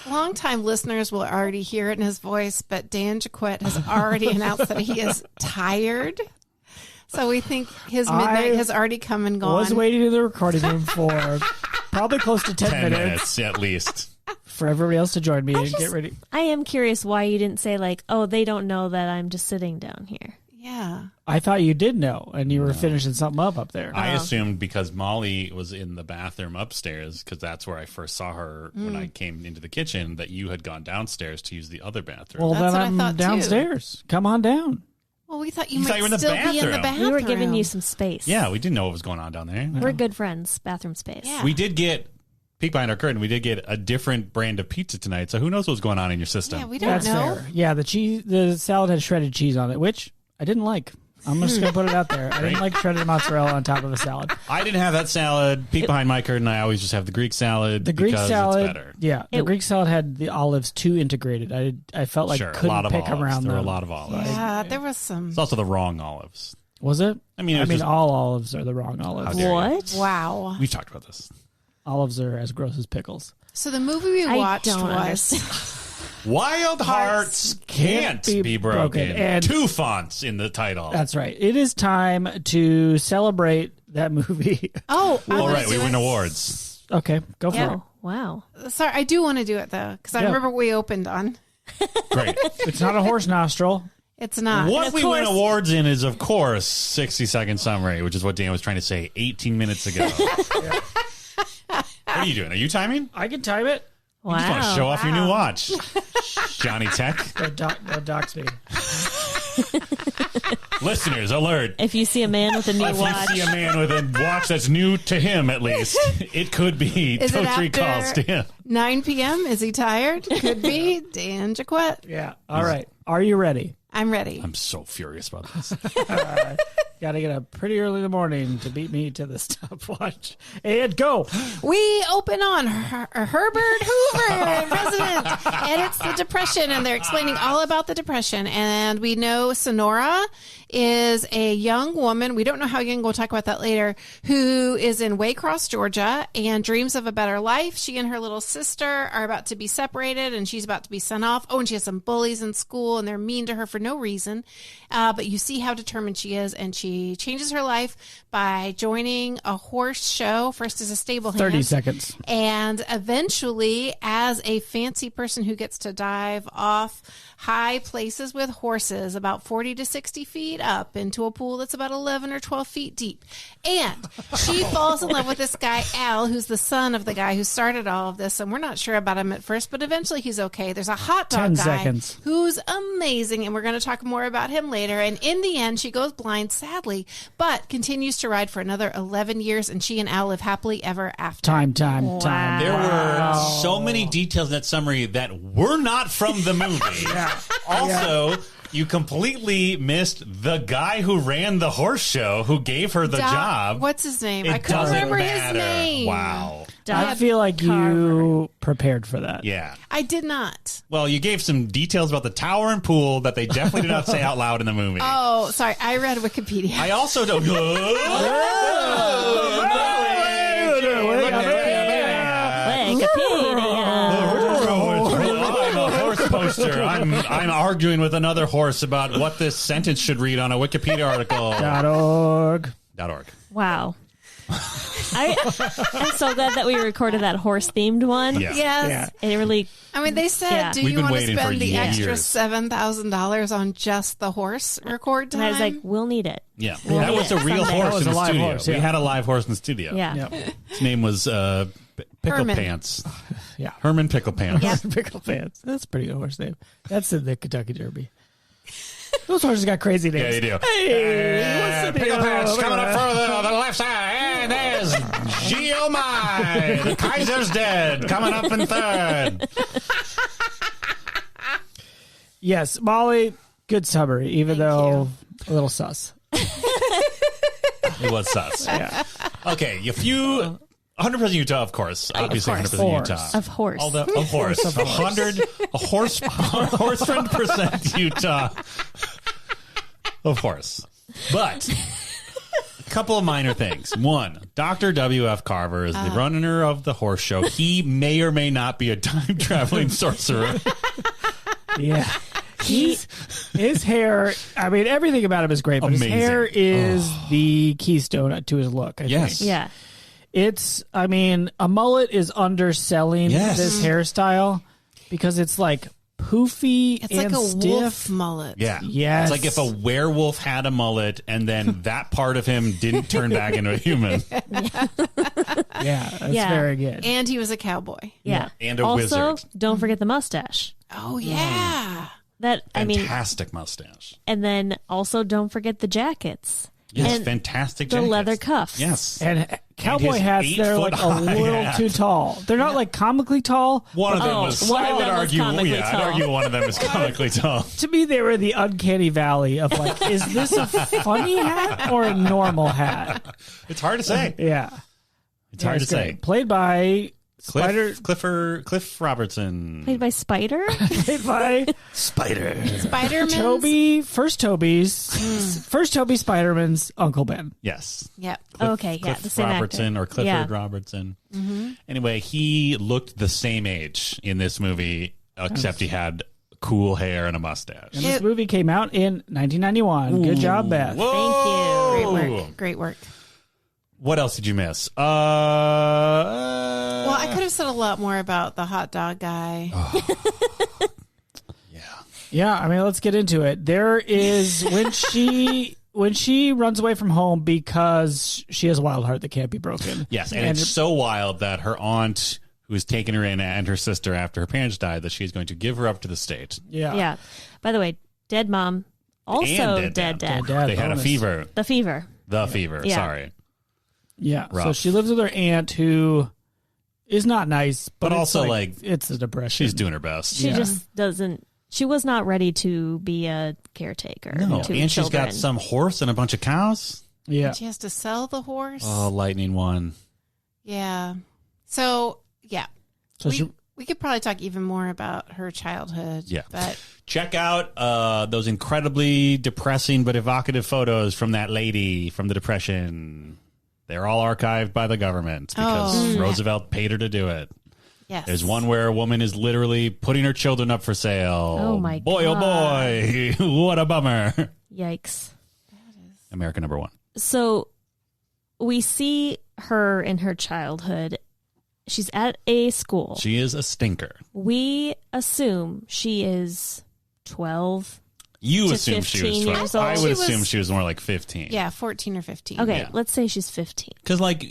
Longtime listeners will already hear it in his voice, but Dan Jaquette has already announced that he is tired. So we think his midnight has already come and gone. I was waiting in the recording room for probably close to 10 10 minutes at least. for everybody else to join me and get ready. I am curious why you didn't say they don't know that I'm just sitting down here. Yeah. I thought you did know, and you were finishing something up there. I assumed because Molly was in the bathroom upstairs, because that's where I first saw her when I came into the kitchen, that you had gone downstairs to use the other bathroom. Well, That's then what I I'm thought, too. downstairs. Come on down. Well, we thought you You thought might you were in the still be in the bathroom. bathroom. We were giving you some space. Yeah, we didn't know what was going on down there. We're good friends. Bathroom space. Yeah. We did get peek behind our curtain. We did get a different brand of pizza tonight, so who knows what's going on in your system? Yeah, we don't That's know. fair. Yeah, the salad had shredded cheese on it, which I didn't like. I'm just going to put it out there. I didn't like shredded mozzarella on top of a salad. I didn't have that salad. Peek behind my curtain. I always just have the Greek salad. The Greek salad, it's better. yeah. The Greek salad had the olives too integrated. I felt like couldn't pick around There them. were a lot of olives. Yeah, there was some. It's also the wrong olives. Was it? I mean, just, all olives are the wrong olives. How dare you. What? Wow. We've talked about this. Olives are as gross as pickles. So the movie we watched don't was understand. Wild Hearts Can't Be Broken. And 2 fonts in the title. That's right. It is time to celebrate that movie. Oh, all right. We win awards. Okay, go for it. Oh, wow. Sorry, I do want to do it though because I remember we opened on. Great. It's not a horse nostril. It's not. What we win awards in is, of course, 60-second summary, which is what Dan was trying to say 18 minutes ago. What are you doing? Are you timing? I can time it. Wow. You just want to show off your new watch. Johnny Tech. No dox me. Listeners, alert. If you see a man with a new If watch, you see a man with a watch that's new to him, at least, it could be Is it Totes Recalls after to him. 9 p.m. Is he tired? Could be. Dan Jaquette. Yeah. All right. Are you ready? I'm ready. I'm so furious about this. Got to get up pretty early in the morning to beat me to the stopwatch. And go. We open on Herbert Hoover, president, and it's the Depression, and they're explaining all about the Depression. And we know Sonora is a young woman, we don't know how young, we'll talk about that later, who is in Waycross, Georgia, and dreams of a better life. She and her little sister are about to be separated, and she's about to be sent off. Oh, and she has some bullies in school, and they're mean to her for no reason. But you see how determined she is, and she changes her life by joining a horse show, first as a stable hand. 30 seconds. And eventually as a fancy person who gets to dive off high places with horses about 40 to 60 feet up into a pool that's about 11 or 12 feet deep. And she falls in love with this guy, Al, who's the son of the guy who started all of this. And we're not sure about him at first, but eventually he's okay. There's a hot dog 10 guy seconds. who's amazing, and we're going to talk more about him later. And in the end, she goes blind, sadly, but continues to ride for another 11 years, and she and Al live happily ever after. Time. There were so many details in that summary that were not from the movie. Also, you completely missed the guy who ran the horse show, who gave her the job. What's his name? It I couldn't doesn't remember matter. his name. Wow. I feel like you prepared for that. Yeah. I did not. Well, you gave some details about the tower and pool that they definitely did not say out loud in the movie. Oh, sorry. I read Wikipedia. I also don't. I'm a horse poster. I'm arguing with another horse about what this sentence should read on a Wikipedia article. .org. wow. I'm so glad that we recorded that horse-themed one. Yeah. Yes. It really, I mean, they said, do We've you been want to waiting for spend the extra years. $7,000 on just the horse record time? and I was like, we'll need it. Yeah. Well, That was a real Sunday. horse That was in a the live studio. horse, We yeah. had a live horse in the studio. Yeah. Yep. His name was Pickle Herman. Pants. Yeah. Herman Pickle Pants. Yeah. Pickle Pants. That's a pretty good horse name. That's in the Kentucky Derby. Those horses got crazy names. Yeah, they do. Hey, what's the Pickle deal? Pants coming up further on the left side. And there's Geomai. The Kaiser's dead. Coming up in third. Yes, Molly, good summary, even though a little sus. It was sus. Yeah. Okay, if you 100% Utah, of course. Obviously, 100% Utah. Of horse. All the of horse. 100% Utah. Of horse. But a couple of minor things. One, Dr. W.F. Carver is the runner of the horse show. He may or may not be a time traveling sorcerer. Yeah. His hair, I mean, everything about him is great, but Amazing. his hair is the keystone to his look, I Yes. think. Yeah. It's, I mean, a mullet is underselling Yes. this hairstyle because it's like poofy It's and like a stiff. wolf mullet. Yeah. Yes. It's like if a werewolf had a mullet and then that part of him didn't turn back into a human. Yeah, that's Yeah. very good. And he was a cowboy. Yeah. And a also, wizard. don't forget the mustache. Oh, yeah. That, I mean, Fantastic mustache. and then also don't forget the jackets. Yes, and fantastic the jackets. leather cuffs. Yes. And cowboy hats, they're like a little too tall. They're not like comically tall. One of them was. I would argue. I'd argue one of them is comically tall. To me, they were the uncanny valley of like, is this a funny hat or a normal hat? It's hard to say. Yeah, It's hard to say. Played by Cliff Robertson. Played by Spider? Played by Spider-Man. First Toby Spider-Man's Uncle Ben. Yes. Yep. Okay, yeah, Cliff the same Robertson actor. or Clifford Robertson. Anyway, he looked the same age in this movie, except he had cool hair and a mustache. And this movie came out in 1991. Good job, Beth. Whoa. Thank you. Great work. Great work. What else did you miss? Well, I could have said a lot more about the hot dog guy. Yeah, I mean, let's get into it. There is when she runs away from home because she has a wild heart that can't be broken. Yes, and it's so wild that her aunt, who's taken her in, and her sister after her parents died, that she's going to give her up to the state. Yeah. Yeah. By the way, dead mom. Also And dead dad. They had a bonus. fever. The fever. The fever. Yeah. Sorry. Yeah. So Rough. she lives with her aunt who is not nice, But it's also, like, it's a depression. She's doing her best. She just doesn't. She was not ready to be a caretaker. No, to and she's children. got some horse and a bunch of cows. Yeah. She has to sell the horse. Oh, Lightning one. Yeah. So, yeah. So We could probably talk even more about her childhood. Yeah. But Check out those incredibly depressing but evocative photos from that lady from the Depression. They're all archived by the government because Roosevelt paid her to do it. yes. There's one where a woman is literally putting her children up for sale. Oh, my boy, God. oh boy. What a bummer. Yikes. America number one. So we see her in her childhood. She's at a school. She is a stinker. We assume she is 12. You To assume she 15 was 12. years old. I would She was- assume she was more like 15. Yeah, 14 or 15. Okay, Yeah. let's say she's 15. Because, like,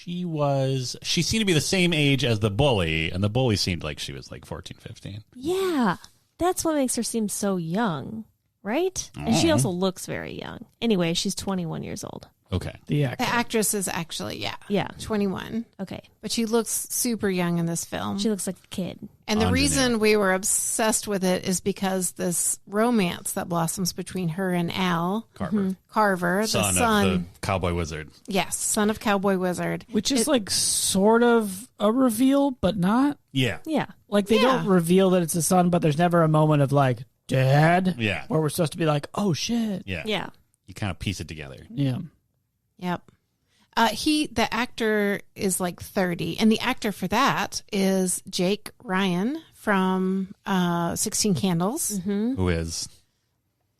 she seemed to be the same age as the bully, and the bully seemed like she was like 14, 15. Yeah, that's what makes her seem so young, right? And she also looks very young. Anyway, she's 21 years old. Okay. the The actor. actress is actually, Yeah. 21. Okay. But she looks super young in this film. She looks like a kid. And the Ingenue. reason we were obsessed with it is because this romance that blossoms between her and Al Carver. the Son son. of the cowboy wizard. Yes, son of Cowboy Wizard. Which is like sort of a reveal, but not. Yeah. Yeah. Like they Yeah. don't reveal that it's a son, but there's never a moment of like, Dad? Yeah. Where we're supposed to be like, oh shit. Yeah. Yeah. You kind of piece it together. Yeah. Yep. The actor is like 30, and the actor for that is Jake Ryan from 16 Candles, Who is?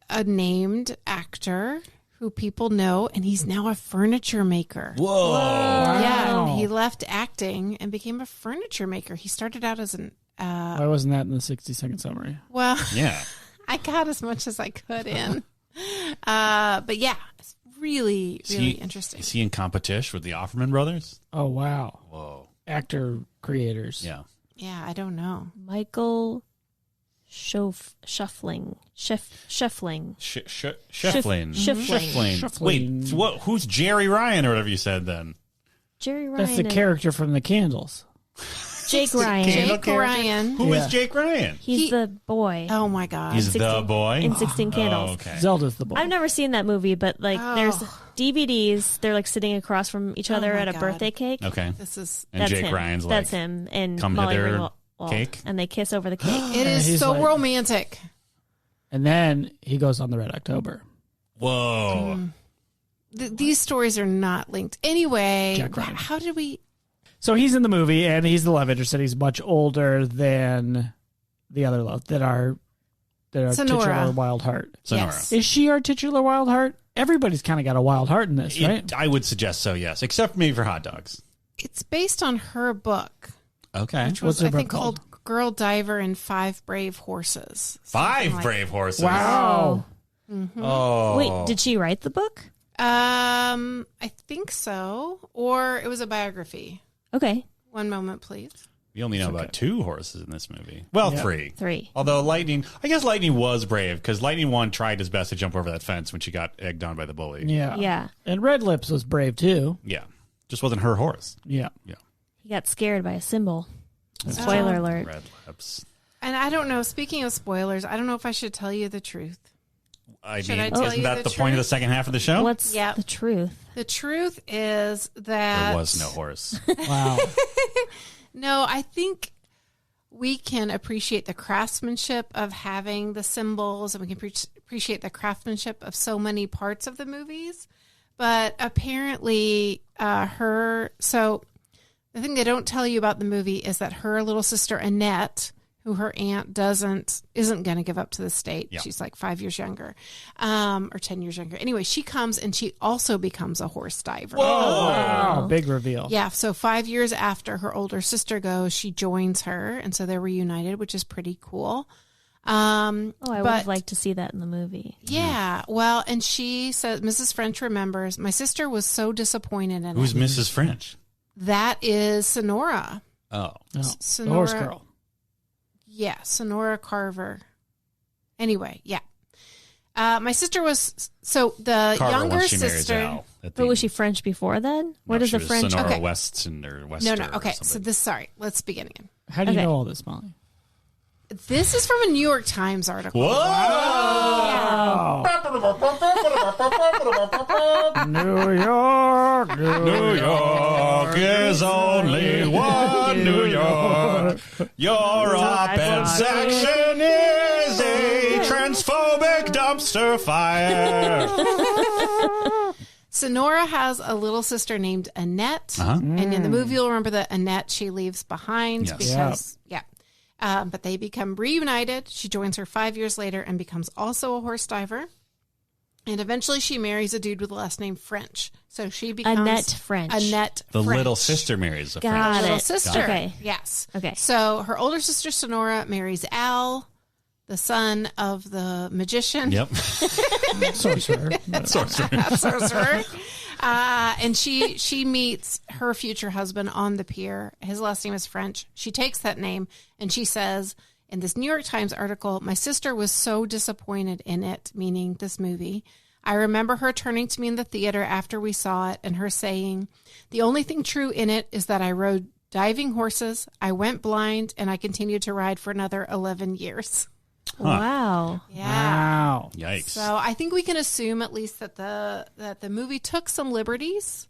a named actor who people know, and he's now a furniture maker. Whoa. Yeah, and he left acting and became a furniture maker. He started out as an Why wasn't that in the 60-second summary? well, Yeah. I got as much as I could in. But yeah, it's really, really interesting. Is he in competition with the Offerman brothers? Oh, wow. Whoa. Actor creators. Yeah. Yeah, I don't know. Michael Shuffling. Shefflin. Schiffling. Wait, who's Jerry Ryan or whatever you said then? Jerry Ryan. That's the and character from the Candles. Jake Ryan. Candle Jake character? Ryan. Who is Yeah. Jake Ryan? He's He- the boy Oh my God. He's the 16 boy? in 16 Candles. Oh, okay. Zelda's the boy. I've never seen that movie, but like there's DVDs. They're like sitting across from each other my at a God. birthday cake. Okay. This is And That's Jake him. Ryan's like, That's him. And "Come Molly hither, Ringwald. cake?" And they kiss over the cake. it is he's so like- romantic. And then he goes on the Red October. whoa. These stories are not linked. Anyway, Jack Ryan. how did we So he's in the movie, and he's the love interest, and he's much older than the other love that are Sonora. titular Wild Heart. Sonora. Yes. Is she our titular Wild Heart? Everybody's kind of got a wild heart in this, right? I would suggest so, yes. Except maybe for hot dogs. It's based on her book, Okay. which What's was her I book think called Girl Diver and Five Brave Horses. Something Five like- brave horses. Wow. Oh. Wait, did she write the book? I think so. Or it was a biography. Okay, One moment, please. We only know about 2 horses in this movie. Well, Yeah. 3. 3. Although Lightning was brave because Lightning 1 tried his best to jump over that fence when she got egged on by the bully. Yeah. Yeah. And Red Lips was brave, too. Yeah. Just wasn't her horse. Yeah. He got scared by a symbol. Spoiler alert. Red lips. And I don't know, speaking of spoilers, I don't know if I should tell you the truth. Isn't that the point of the second half of the show? What's the truth? The truth is that... There was no horse. Wow. No, I think we can appreciate the craftsmanship of having the symbols, and we can appreciate the craftsmanship of so many parts of the movies. But apparently so the thing they don't tell you about the movie is that her little sister Annette, who her aunt isn't going to give up to the state. Yeah. She's like 5 years younger, or 10 years younger. Anyway, she comes and she also becomes a horse diver. Whoa! Wow. Big reveal. Yeah. So 5 years after her older sister goes, she joins her. And so they're reunited, which is pretty cool. I would have liked to see that in the movie. Yeah. Well, and she says, Mrs. French remembers, my sister was so disappointed in it. Who's Mrs. French? That is Sonora. Oh. The horse girl. Yeah, Sonora Carver. Anyway, yeah. My sister was the Carver younger once she married sister. Al But was she French before then? What is the French? Sonora Weston or Wester. No. Okay, so let's begin again. How do you know all this, Molly? This is from a New York Times article. Whoa! New York, New York is only one New York. Your op-ed section is a transphobic dumpster fire. Sonora has a little sister named Annette, and in the movie you'll remember that Annette she leaves behind because but they become reunited. She joins her 5 years later and becomes also a horse diver. And eventually she marries a dude with the last name French. So she becomes Annette French. The little sister marries a French. Got it. Little sister. Okay. Yes. Okay. So her older sister Sonora marries Al, the son of the magician. Yep. Sorcerer. Sorcerer. And she meets her future husband on the pier. His last name is French. She takes that name and she says in this New York Times article, my sister was so disappointed in it, meaning this movie. I remember her turning to me in the theater after we saw it and her saying, the only thing true in it is that I rode diving horses, I went blind, and I continued to ride for another 11 years. Huh. Wow. Yeah. Wow. Yikes. So I think we can assume at least that the movie took some liberties.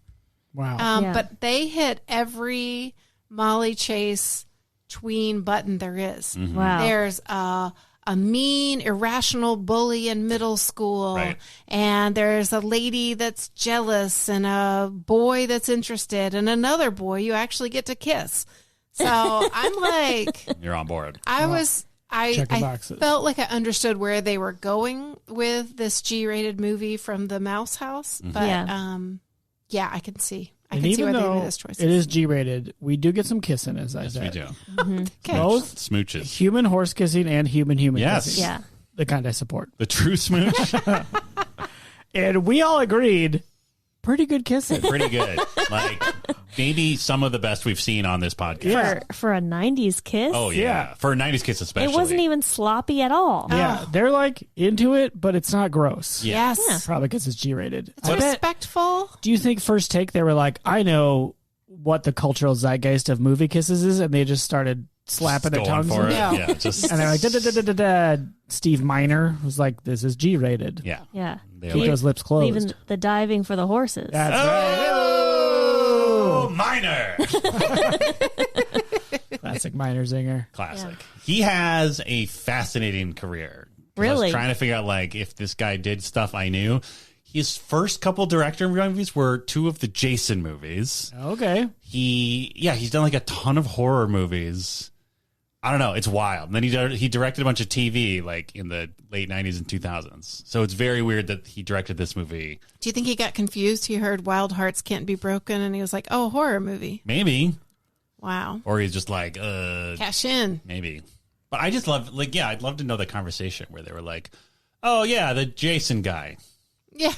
Wow. But they hit every Molly Chase tween button there is. Mm-hmm. Wow. There's a mean, irrational bully in middle school. Right. And there's a lady that's jealous and a boy that's interested and another boy you actually get to kiss. So I'm like... You're on board. I boxes. felt like I understood where they were going with this G-rated movie from the Mouse House, but I can see. I can see why they made this choice. It is G-rated. We do get some kissing, as I said. We do. Okay. Both Smooches. human horse kissing and human kissing. Yeah. The kind I support. The true smooch. And we all agreed, pretty good kissing. Pretty good. Like maybe some of the best we've seen on this podcast. For a 90s kiss? Oh yeah. For a 90s kiss especially. It wasn't even sloppy at all. Yeah, they're like into it, but it's not gross. Yeah. Yes. Probably because it's G-rated. It's respectful. Do you think first take they were like, I know what the cultural zeitgeist of movie kisses is, and they just started slapping their Going tongues? for it. No. Yeah. Just And they're like, da-da-da-da-da-da. Steve Miner was like, this is G-rated. yeah. Yeah. They're Keep like, those lips closed. Even the diving for the horses. That's right. oh, Minor. Classic Miner zinger. Classic. He has a fascinating career. 'Cause I Really? was trying to figure out like if this guy did stuff I knew. His first couple director movies were two of the Jason movies. Okay. He's done like a ton of horror movies. I don't know. It's wild. And then he directed a bunch of TV like in the late 90s and 2000s. So it's very weird that he directed this movie. Do you think he got confused? He heard Wild Hearts Can't Be Broken and he was like, oh, horror movie. Maybe. Wow. Or he's just like, Cash in. maybe. But I just love, like, yeah, I'd love to know the conversation where they were like, oh, yeah, the Jason guy. Yeah.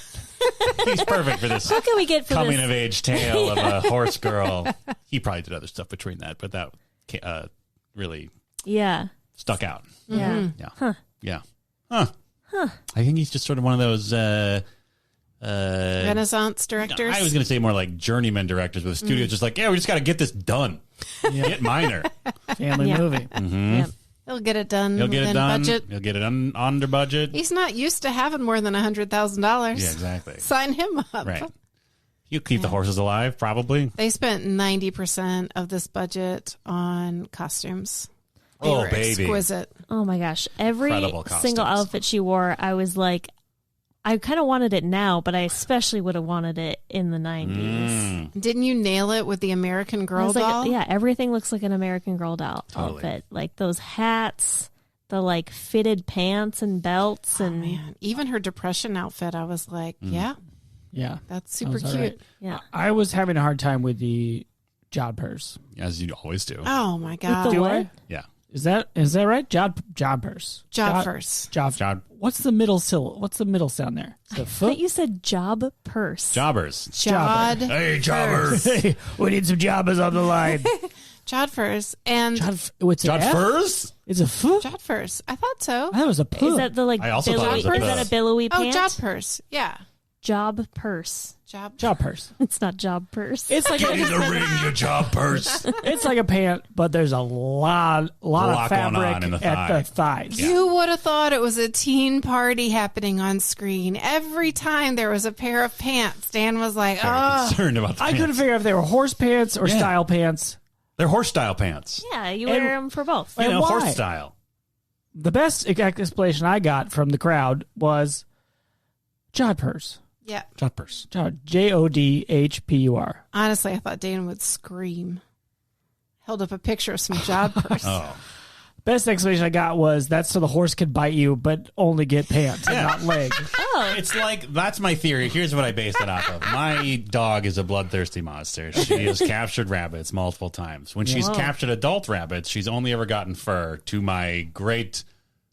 He's perfect for this What can we get for coming this? of age tale of a horse girl. He probably did other stuff between that, but that really Yeah. stuck out. Yeah. Yeah. Yeah. Huh. I think he's just sort of one of those Renaissance directors. I was going to say more like journeyman directors, but the studio's just like, yeah, we just got to get this done. Get minor. Family movie. Yep. He'll get it done. He'll get it done. Budget. He'll get it under budget. He's not used to having more than $100,000. Yeah, exactly. Sign him up. Right. You keep the horses alive, probably. They spent 90% of this budget on costumes. They Oh, were baby. exquisite. Oh my gosh. Every Incredible costumes. single outfit she wore, I was like, I kind of wanted it now, but I especially would have wanted it in the 90s. Didn't you nail it with the American I Girl was like, doll? yeah, everything looks like an American Girl doll Totally. outfit. Like those hats, the like fitted pants and belts, and Man, even her depression outfit, I was like, yeah, Yeah. that's super That was cute. all right. yeah. I was having a hard time with the jodhpurs. As you always do. Oh my With God. the Do what? I? Yeah. Is that right? Jodhpurs. Jodhpurs. Jod. What's the middle What's the middle sound there? The I thought foot. you said job purse. Jobbers. Jod. Hey, jobbers. Hey, we need some jobbers on the line. Jodhpurs. And What's it? Jodhpurs? It's a foot. Jodhpurs. I thought so. I thought it was a Is poo. that the like I also thought it was a billowy? Is that purse. a billowy Oh, pant? Jodhpurs. Yeah. Job purse. Jodhpurs. It's not job purse. It's like Give me the ring, you jobbers. it's like a pant, but there's a lot of lot going fabric on in the at thigh. the thighs. You would have thought it was a teen party happening on screen. Every time there was a pair of pants, Dan was like, oh, Concerned about the I pants. couldn't figure out if they were horse pants or Yeah. style pants. They're horse style pants. yeah, you And- wear them for both. You And know, why? horse style. The best explanation I got from the crowd was jodhpurs. yeah. Jobbers. Jodhpur. Honestly, I thought Dan would scream. Held up a picture of some Jodhpurs. Oh. Best explanation I got was that's so the horse could bite you, but only get pants and Yeah. not legs. It's like, that's my theory. Here's what I based it off of. My dog is a bloodthirsty monster. She has captured rabbits multiple times. When she's Whoa. captured adult rabbits, she's only ever gotten fur, to my great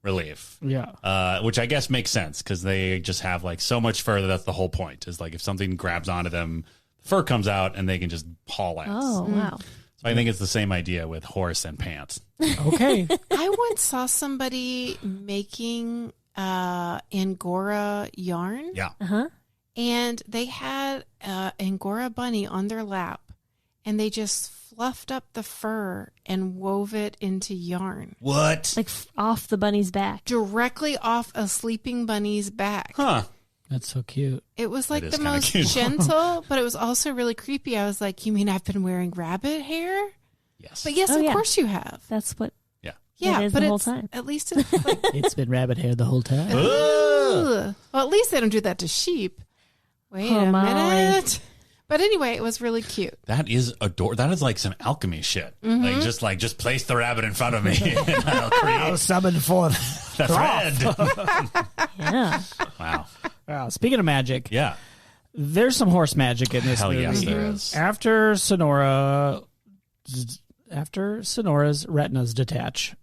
relief. Yeah. Which I guess makes sense because they just have like so much fur that that's the whole point. Is like if something grabs onto them, fur comes out and they can just haul ass. Oh wow. So I think it's the same idea with horse and pants. Okay. I once saw somebody making Angora yarn, Yeah. and they had Angora bunny on their lap, and they just fluffed up the fur and wove it into yarn What? Like off the bunny's back. directly off a sleeping bunny's back. Huh. That's so cute. It was like That is the kinda most cute. gentle, but it was also really creepy. I was like, you mean I've been wearing rabbit hair? Yes. But yes, Oh, of yeah. course you have. That's what. Yeah. Yeah, is but the whole it's, time. at least it's like, It's been rabbit hair the whole time. ugh. Well, at least they don't do that to sheep. Wait Oh, a my. minute. But anyway, it was really cute. That is That is like some alchemy shit. Like just place the rabbit in front of me and I'll create Summon forth. the thread. Yeah. Wow. Wow. Speaking of magic, Yeah. there's some horse magic in this Hell movie. yes, there is. After Sonora's retinas detach,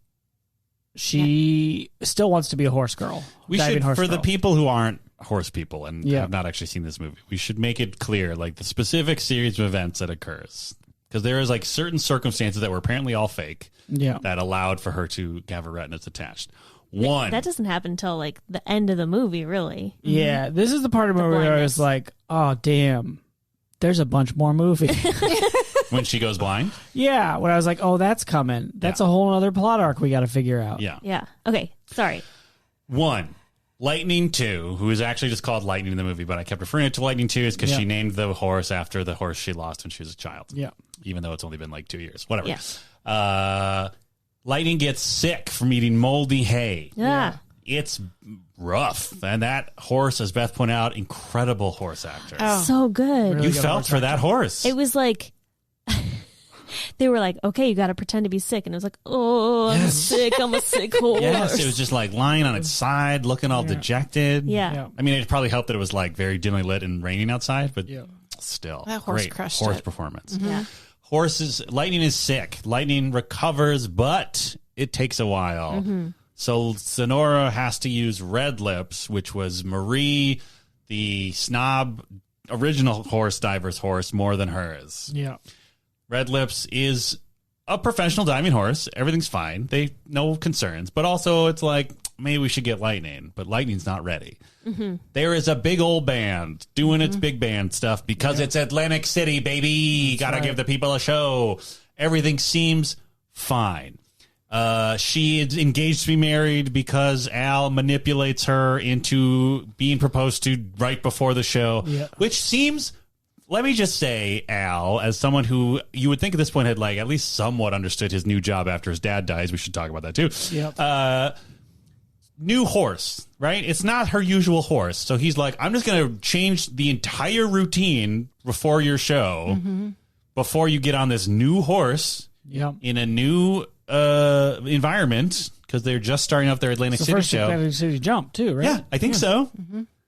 she still wants to be a horse girl. We diving should, horse for the girl. people who aren't horse people and Yeah. have not actually seen this movie, we should make it clear, like the specific series of events that occurs. Because there is like certain circumstances that were apparently all fake Yeah. that allowed for her to have her retinas attached. One. That doesn't happen until like the end of the movie, really. Yeah. This is the part of the movie where I was blindness. like, oh, damn. There's a bunch more movie. when she goes blind. Yeah. When I was like, oh, that's coming. That's Yeah. a whole other plot arc we got to figure out. Yeah. Yeah. Okay. Sorry. One. Lightning 2, who is actually just called Lightning in the movie, but I kept referring it to Lightning 2 is because Yeah. she named the horse after the horse she lost when she was a child. Yeah. Even though it's only been like 2 years. Whatever. Yeah. Lightning gets sick from eating moldy hay. Yeah. It's rough. And that horse, as Beth pointed out, incredible horse actor. Oh. So good. Really You good felt horse for that horse. It was like they were like, okay, you got to pretend to be sick, and it was like, oh, I'm sick. I'm a sick horse. Yes, it was just like lying on its side, looking all dejected. Yeah. Yeah. I mean, it probably helped that it was like very dimly lit and raining outside, but Yeah. still, That horse great crushed horse it. performance. Yeah. Lightning is sick. Lightning recovers, but it takes a while. So Sonora has to use Red Lips, which was Marie, the snob original horse diver's horse, more than hers. Yeah. Red Lips is a professional diving horse. Everything's fine. They no concerns. But also it's like maybe we should get Lightning, but Lightning's not ready. There is a big old band doing its big band stuff because it's Atlantic City, baby. Got to give the people a show. Everything seems fine. She is engaged to be married because Al manipulates her into being proposed to right before the show, which seems, let me just say, Al, as someone who you would think at this point had like at least somewhat understood his new job after his dad dies. We should talk about that too. New horse, right? It's not her usual horse. So he's like, I'm just going to change the entire routine before your show, before you get on this new horse in a new environment, because they're just starting up their Atlantic City show. Atlantic City jump too, right? Yeah, I think so.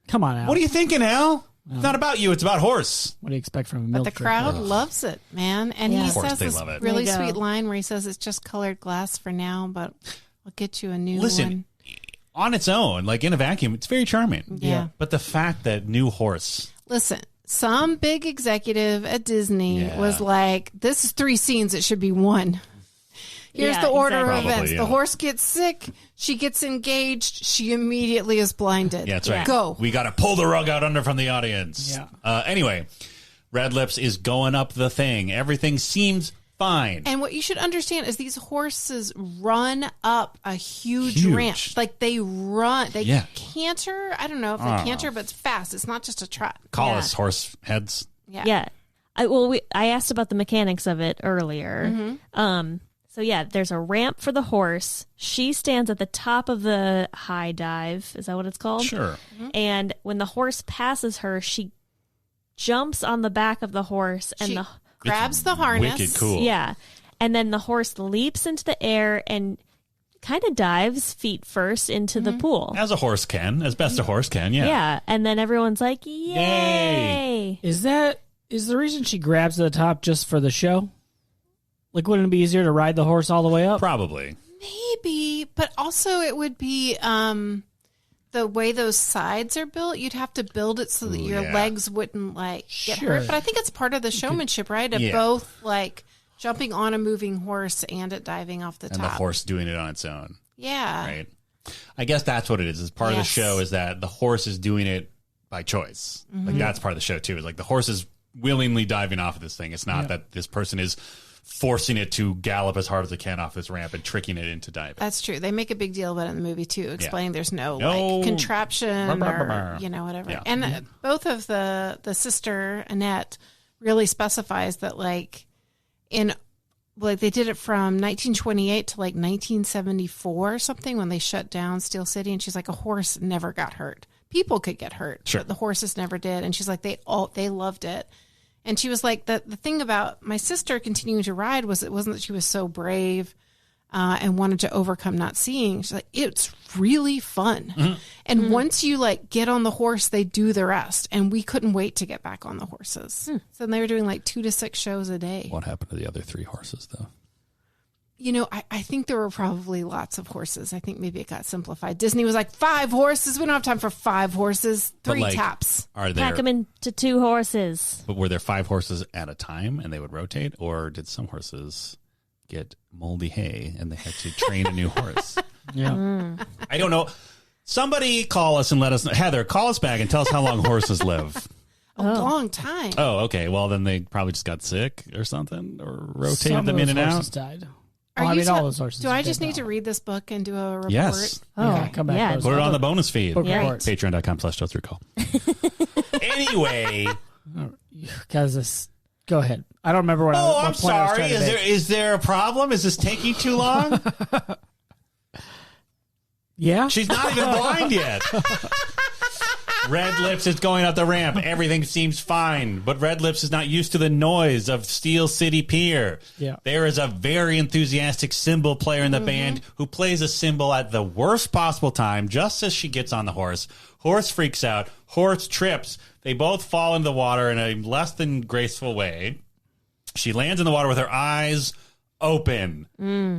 Come on, Al. What are you thinking, Al? It's not about you. It's about horse. What do you expect from a milk? But the crowd loves it, man. And he says this really sweet line where he says it's just colored glass for now, but I'll get you a new one. On its own, like in a vacuum, it's very charming. Yeah. But the fact that new horse. Listen, some big executive at Disney was like, this is 3 scenes. It should be 1. Here's the order of events. The horse gets sick. She gets engaged. She immediately is blinded. Yeah, that's right. Go. We got to pull the rug out under from the audience. Yeah. Anyway, Red Lips is going up the thing. Everything seems fine. And what you should understand is these horses run up a huge ramp. Like they run. They canter. I don't know if they canter, but it's fast. It's not just a trot. Call us horse heads. Yeah. I asked about the mechanics of it earlier. So yeah, there's a ramp for the horse. She stands at the top of the high dive. Is that what it's called? Sure. And when the horse passes her, she jumps on the back of the horse and grabs the harness. Wicked cool. Yeah. And then the horse leaps into the air and kind of dives feet first into the pool. As a horse can, as best a horse can, Yeah. And then everyone's like, yay. Is the reason she grabs to the top just for the show? Like, wouldn't it be easier to ride the horse all the way up? Probably. Maybe, but also it would be the way those sides are built. You'd have to build it so that your legs wouldn't like get hurt. But I think it's part of the showmanship, right? Of both like jumping on a moving horse and it diving off the top. And the horse doing it on its own. Yeah. Right. I guess that's what it is. It's part of the show is that the horse is doing it by choice. Like that's part of the show too. Is like the horse is willingly diving off of this thing. It's not that this person is forcing it to gallop as hard as it can off this ramp and tricking it into diving. That's true. They make a big deal about it in the movie too, explaining there's no like contraption or whatever. Yeah. And both of the sister Annette really specifies that like they did it from 1928 to like 1974 or something when they shut down Steel City, and she's like, a horse never got hurt. People could get hurt, but the horses never did. And she's like, they loved it. And she was like, the thing about my sister continuing to ride was it wasn't that she was so brave and wanted to overcome not seeing. She's like, it's really fun. And once you like get on the horse, they do the rest. And we couldn't wait to get back on the horses. So they were doing like 2 to 6 shows a day. What happened to the other 3 horses though? You know, I think there were probably lots of horses. I think maybe it got simplified. Disney was like, 5 horses. We don't have time for 5 horses. 3 tops. Pack them into 2 horses. But were there 5 horses at a time and they would rotate? Or did some horses get moldy hay and they had to train a new horse? I don't know. Somebody call us and let us know. Heather, call us back and tell us how long horses live. A long time. Oh, okay. Well, then they probably just got sick or something or rotated them in and out. Died. All those horses. Do I just need to read this book and do a report? Yes. Oh, come back. Yeah. Put it on the bonus feed. Patreon.com/Totes Recall. Anyway. Guys, go ahead. I don't remember what I'm sorry. Is there a problem? Is this taking too long? Yeah. She's not even blind yet. Red Lips is going up the ramp. Everything seems fine, but Red Lips is not used to the noise of Steel City Pier. Yeah. There is a very enthusiastic cymbal player in the band who plays a cymbal at the worst possible time, just as she gets on the horse. Horse freaks out. Horse trips. They both fall into the water in a less than graceful way. She lands in the water with her eyes open.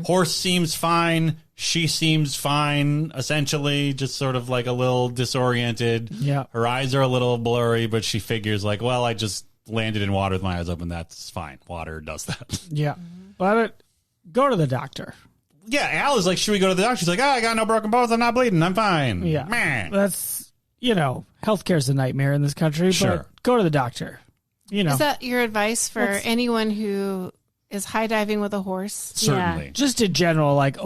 Horse seems fine. She seems fine, essentially, just sort of like a little disoriented. Yeah. Her eyes are a little blurry, but she figures like, well, I just landed in water with my eyes open. That's fine. Water does that. Yeah. But go to the doctor. Yeah, Al is like, should we go to the doctor? She's like, I got no broken bones. I'm not bleeding. I'm fine. Yeah. Man. That's, healthcare's a nightmare in this country, Sure. but go to the doctor. Is that your advice for anyone who is high diving with a horse? Certainly. Yeah. Just in general, like,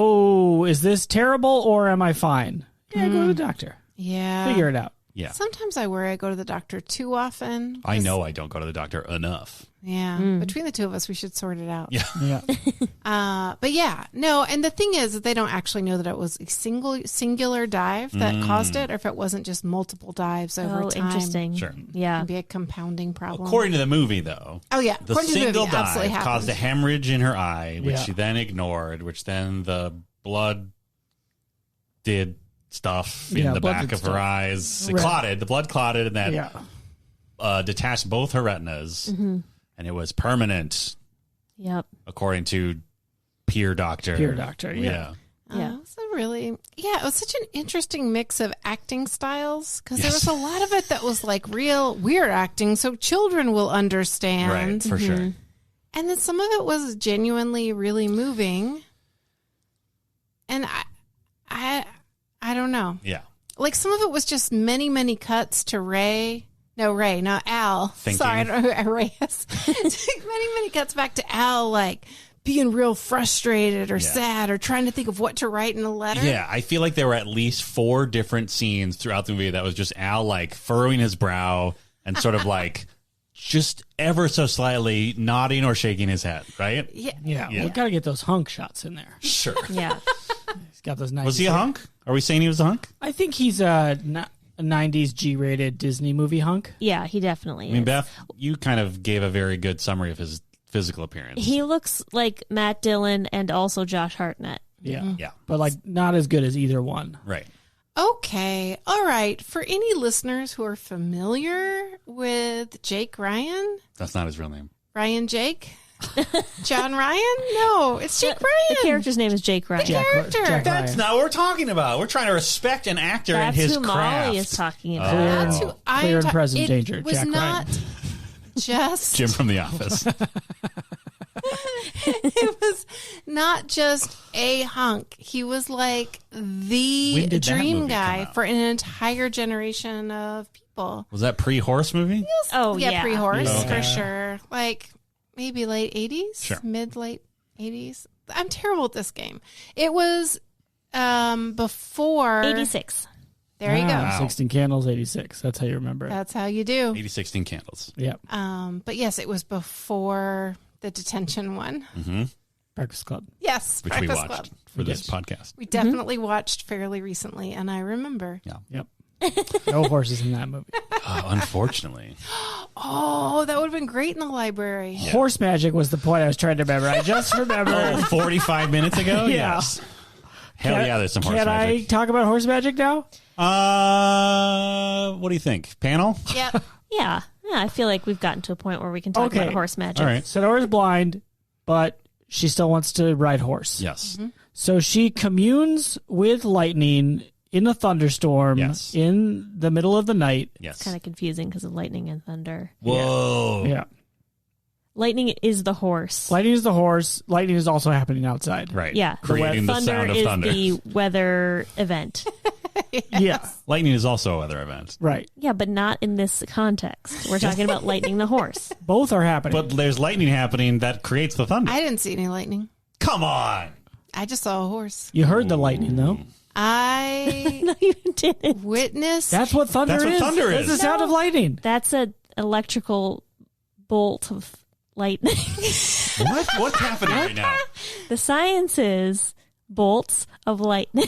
is this terrible or am I fine? Yeah, go to the doctor. Yeah. Figure it out. Yeah. Sometimes I worry I go to the doctor too often. I know I don't go to the doctor enough. Yeah. Between the two of us, we should sort it out. Yeah. Yeah. But yeah, no. And the thing is that they don't actually know that it was a singular dive that caused it, or if it wasn't just multiple dives over time. Interesting. Sure. Yeah. It can be a compounding problem. According to the movie, though. Oh, yeah. The According to single movie, absolutely dive caused a happened. hemorrhage in her eye, which Yeah. she then ignored, which then the blood did stuff in the blood back did of her stuff. eyes. It Right. clotted. The blood clotted, and that Yeah. detached both her retinas, and it was permanent, Yep. according to peer doctor. Peer doctor, yeah. Yeah. So really, it was such an interesting mix of acting styles because there was a lot of it that was like real weird acting, so children will understand. Right, for sure. And then some of it was genuinely really moving. And I don't know. Yeah. Like some of it was just many, many cuts to Ray. No, Ray, not Al. Thinking. Sorry, I don't know who Ray is. many cuts back to Al, like being real frustrated or sad or trying to think of what to write in a letter. Yeah, I feel like there were at least 4 different scenes throughout the movie that was just Al like furrowing his brow and sort of like just ever so slightly nodding or shaking his head, right? Yeah. We got to get those hunk shots in there. Sure. Yeah. He's got those nice. Was he a hunk? Are we saying he was a hunk? I think he's a 90s G-rated Disney movie hunk. Yeah, he definitely I mean, is. Beth, you kind of gave a very good summary of his physical appearance. He looks like Matt Dillon and also Josh Hartnett. Yeah. Yeah. But like not as good as either one. Right. Okay. All right. For any listeners who are familiar with Jake Ryan, That's not his real name. Ryan Jake, John Ryan? No, it's Jake The Ryan. character's name is Jake Ryan. character. That's not what we're talking about. We're trying to respect an actor That's and his who craft. Molly is talking about. That's who I Clear am and present it danger, was Jack not Ryan. just Jim from The Office. it was not just a hunk. He was like When the did that dream movie guy come out? for an entire generation of people. Was that pre-horse movie? Oh, yeah. Pre-horse Yeah. for sure. Like maybe late 80s, Sure. mid-late 80s. I'm terrible at this game. It was before 86. There you go. Wow. 16 Candles, 86. That's how you remember it. That's how you do. 80-16 Candles. Yeah. But yes, it was before the detention one. Breakfast Club. Yes, Which we Breakfast watched Club. for this podcast. We definitely watched fairly recently, and I remember. Yep. No horses in that movie. Unfortunately. Oh, that would have been great in the library. Horse magic was the point I was trying to remember. I just remembered. 45 minutes ago? Yeah. Yes. Hell yeah, there's some horse Can magic. I talk about horse magic now? What do you think? Panel? Yep. Yeah. I feel like we've gotten to a point where we can talk Okay. about horse magic. All right. Sonora's blind, but she still wants to ride horse. Yes. So she communes with lightning in a thunderstorm Yes. in the middle of the night. Yes. Kind of confusing because of lightning and thunder. Whoa. Yeah. Lightning is the horse. Lightning is the horse. Lightning is also happening outside. Right. Yeah. Creating the Thunder sound of is thunder. the weather event. Yeah. Lightning is also a weather event. Right. Yeah, but not in this context. We're talking about lightning the horse. Both are happening. But there's lightning happening that creates the thunder. I didn't see any lightning. Come on. I just saw a horse. You heard the lightning, though. I No, you didn't. witnessed. That's what thunder That's what is. thunder That's is. the sound of lightning. That's an electrical bolt of lightning. What's happening right now? The science is bolts of lightning.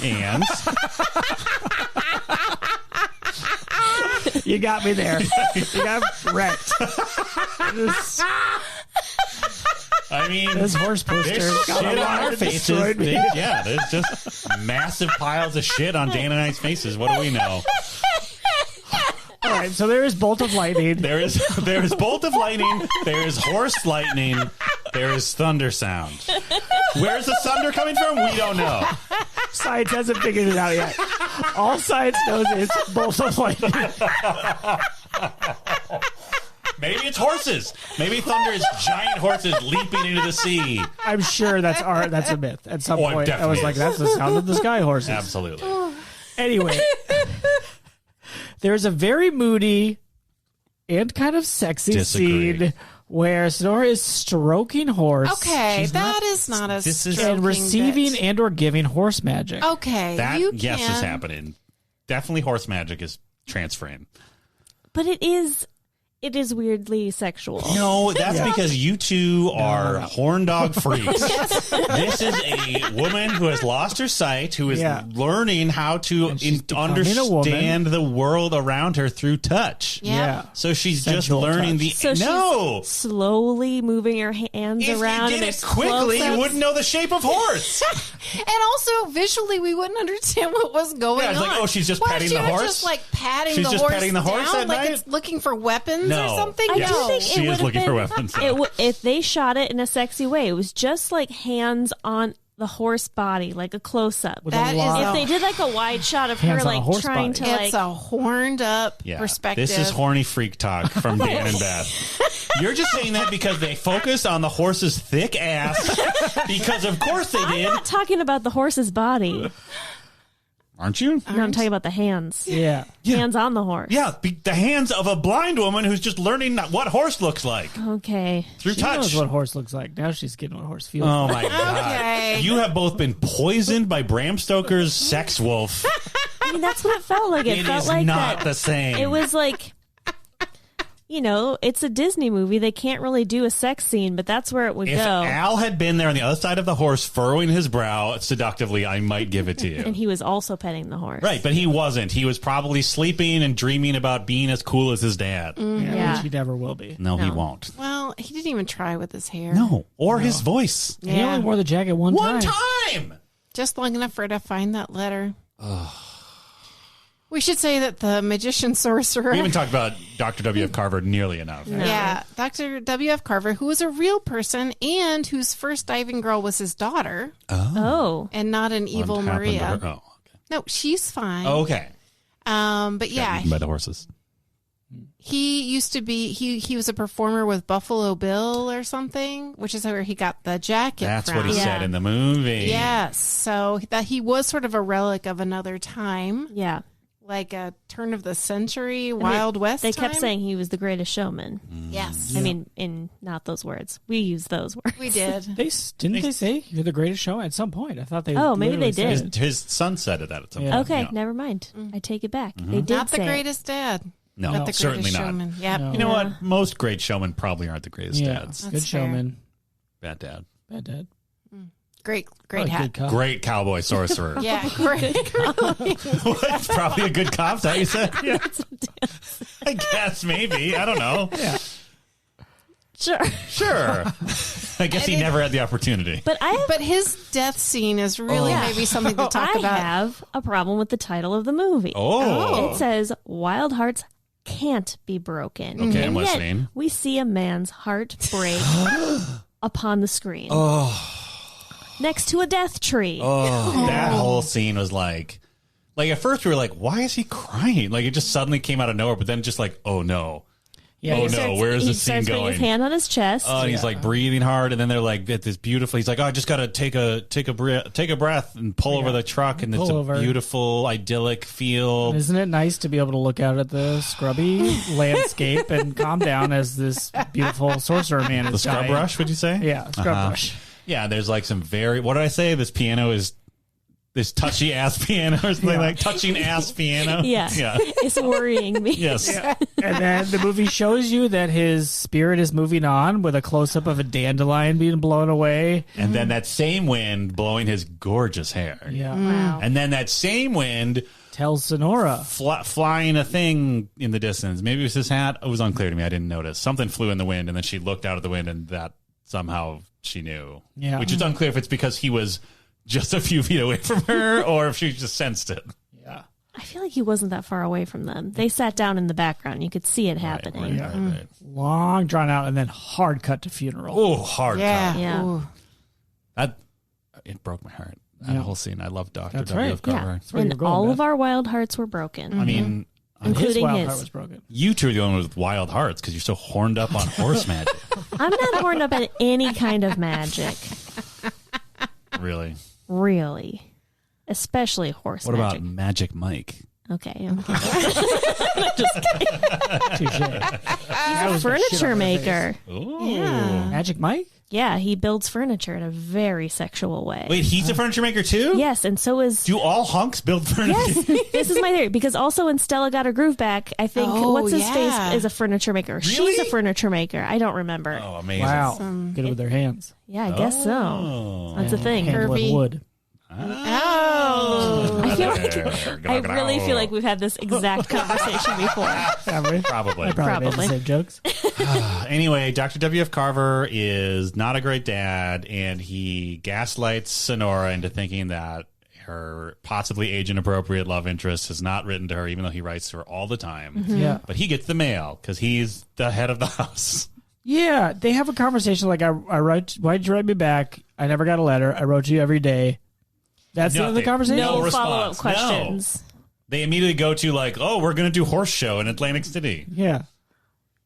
And You got me there. You got wrecked. This, I mean, this horse poster there's got shit a on lot our of faces. destroyed me. Yeah, there's just massive piles of shit on Dan and I's faces. What do we know? All right, so there is bolt of lightning. There is bolt of lightning. There is horse lightning. There is thunder sound. Where's the thunder coming from? We don't know. Science hasn't figured it out yet. All science knows is bolt of lightning. Maybe it's horses. Maybe thunder is giant horses leaping into the sea. I'm sure that's a myth. At some point, I was like, that's the sound of the sky horses. Absolutely. Anyway, there's a very moody and kind of sexy scene where Sonora is stroking horse. Okay, that is not a stroking and receiving bit. and or giving horse magic. Okay, that is happening. Definitely horse magic is transferring. But it is weirdly sexual. No, that's because you two are horn dog freaks. This is a woman who has lost her sight, who is learning how to understand the world around her through touch. Yeah. So she's Sensual just learning touch. So she's slowly moving her hands around. If you did it quickly, you wouldn't know the shape of horse. And also, visually, we wouldn't understand what was going on. It's like, oh, she's just petting the horse? Just like patting She's the just horse petting the horse down, at like night? it's looking for weapons No. or something? I do think she it is looking for weapons. If they shot it in a sexy way, it was just like hands on the horse body, like a close up. If they did like a wide shot of her like trying to it's a horned up perspective. This is horny freak talk from Dan and Beth. You're just saying that because they focused on the horse's thick ass. Because of course they did. I'm not talking about the horse's body. Aren't you? No, I'm talking about the hands. Yeah. Hands on the horse. Yeah, the hands of a blind woman who's just learning what horse looks like. Okay. Through She touch. knows what horse looks like. Now she's getting what horse feels Oh like. my God. Okay. You have both been poisoned by Bram Stoker's sex wolf. I mean, that's what it felt like. It felt is like not that. the same. It was like, it's a Disney movie. They can't really do a sex scene, but that's where it would If go. Al had been there on the other side of the horse furrowing his brow seductively, I might give it to you. And he was also petting the horse. Right, but he wasn't. He was probably sleeping and dreaming about being as cool as his dad. Yeah. Which he never will be. No, he won't. Well, he didn't even try with his hair. No, or his voice. He only wore the jacket one time. Just long enough for her to find that letter. We should say that the magician sorcerer. We haven't talked about Dr. W.F. Carver nearly enough. No. Yeah, Dr. W.F. Carver, who was a real person and whose first diving girl was his daughter. Oh. And not an evil What happened to Maria. her? Oh, okay. No, she's fine. Okay. But yeah, Eaten by the horses. he used to be, he was a performer with Buffalo Bill or something, which is where he got the jacket That's from. what he said in the movie. Yes. So that he was sort of a relic of another time. Yeah. Like a turn of the century, Wild West They kept time. saying he was the greatest showman. Yes. I mean, in not those words. We use those words. We did. Didn't they say you're the greatest show at some point? I thought they. Oh, maybe literally they did. said it. His son said it at some Yeah. point. Okay, Yeah. never mind. I take it back. They did Not the say it. greatest dad. No, But the certainly greatest not. showman. Yep. No. You know what? Most great showmen probably aren't the greatest Yeah, dads. good That's fair. showman, Bad dad. bad dad. Great Oh, hat. good cop. Great cowboy sorcerer. Yeah, great. What? Probably a good cop, is that what you said? Yeah. I guess, maybe. I don't know. Yeah. Sure. I guess he never had the opportunity. But I have, But his death scene is really maybe something to talk I about. have a problem with the title of the movie. Oh. It says Wild Hearts Can't Be Broken. Okay, I'm And yet listening. we see a man's heart break upon the screen. Next to a death tree. That whole scene was like at first we were like, why is he crying? Like it just suddenly came out of nowhere, but then just like, oh no. Yeah, Oh he no, where's he the scene starts putting going? his hand on his chest. Oh, and he's like breathing hard, and then they're like, "This beautiful." He's like, "Oh, I just gotta take a breath and pull over the truck, and it's Pull a over. beautiful, idyllic feel." Isn't it nice to be able to look out at the scrubby landscape and calm down as this beautiful sorcerer man is The scrub dying? brush, would you say? Yeah, scrub brush. Yeah, there's like some very. What did I say? This piano is this touchy ass piano or something like touching ass piano. Yeah. Yeah. It's worrying me. Yes. And then the movie shows you that his spirit is moving on with a close up of a dandelion being blown away. And then that same wind blowing his gorgeous hair. Yeah. Wow. And then that same wind Tells Sonora. flying a thing in the distance. Maybe it was his hat. It was unclear to me. I didn't notice. Something flew in the wind, and then she looked out of the wind, and that somehow she knew. Yeah. Which is unclear if it's because he was just a few feet away from her or if she just sensed it. Yeah. I feel like he wasn't that far away from them. They sat down in the background. You could see it happening. Right. Long drawn out and then hard cut to funeral. Oh, hard Yeah. cut. Yeah. Ooh. It broke my heart. That Yeah. whole scene. I love Dr. That's W. right. F. Carver. Yeah. where And you're going, all Beth. of our wild hearts were broken. I mean, including wild his. heart was broken. You two are the one with wild hearts because you're so horned up on horse magic. I'm not horned up at any kind of magic. Really? Really. Especially horse What magic. about Magic Mike? Okay. I'm just kidding. Touche. He's a furniture maker. Ooh. Yeah. Magic Mike? Yeah, he builds furniture in a very sexual way. Wait, he's a furniture maker too? Yes, and so is... Do all hunks build furniture? Yes, this is my theory. Because also when Stella Got Her Groove Back, I think, what's his face is a furniture maker. Really? She's a furniture maker. I don't remember. Oh, amazing. Wow. Good with their hands. Yeah, I guess so. Oh. That's a thing. Handle with Curvy. wood. Oh. I feel like I really feel like we've had this exact conversation before. Probably. I probably made the same jokes. Anyway, Dr. W.F. Carver is not a great dad, and he gaslights Sonora into thinking that her possibly age-inappropriate love interest has not written to her, even though he writes to her all the time. Yeah. But he gets the mail because he's the head of the house. Yeah, they have a conversation like, I wrote, why'd you write me back? I never got a letter. I wrote you every day. That's the end of the Nothing. conversation? No No response. follow-up questions. They immediately go to like, oh, we're going to do horse show in Atlantic City. Yeah.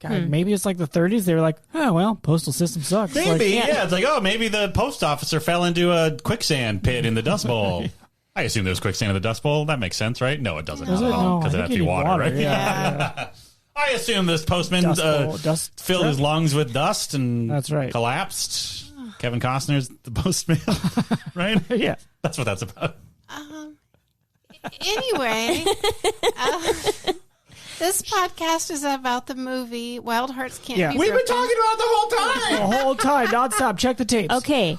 God, maybe it's like the 30s. They were like, oh, well, postal system sucks. Maybe, Like, yeah. It's like, oh, maybe the post officer fell into a quicksand pit in the Dust Bowl. I assume there's quicksand in the Dust Bowl. That makes sense, right? No, it doesn't. Does Not it? at all, No, because I it has think to be you need water, right? Yeah. I assume this postman Dust Bowl, dust filled his lungs with dust and That's right. collapsed. Kevin Costner's the postman, right? Yeah. That's what that's about. Anyway, this podcast is about the movie Wild Hearts Can't Yeah. Be We've been Broken. talking about it the whole time. The whole time, nonstop. Check the tapes. Okay.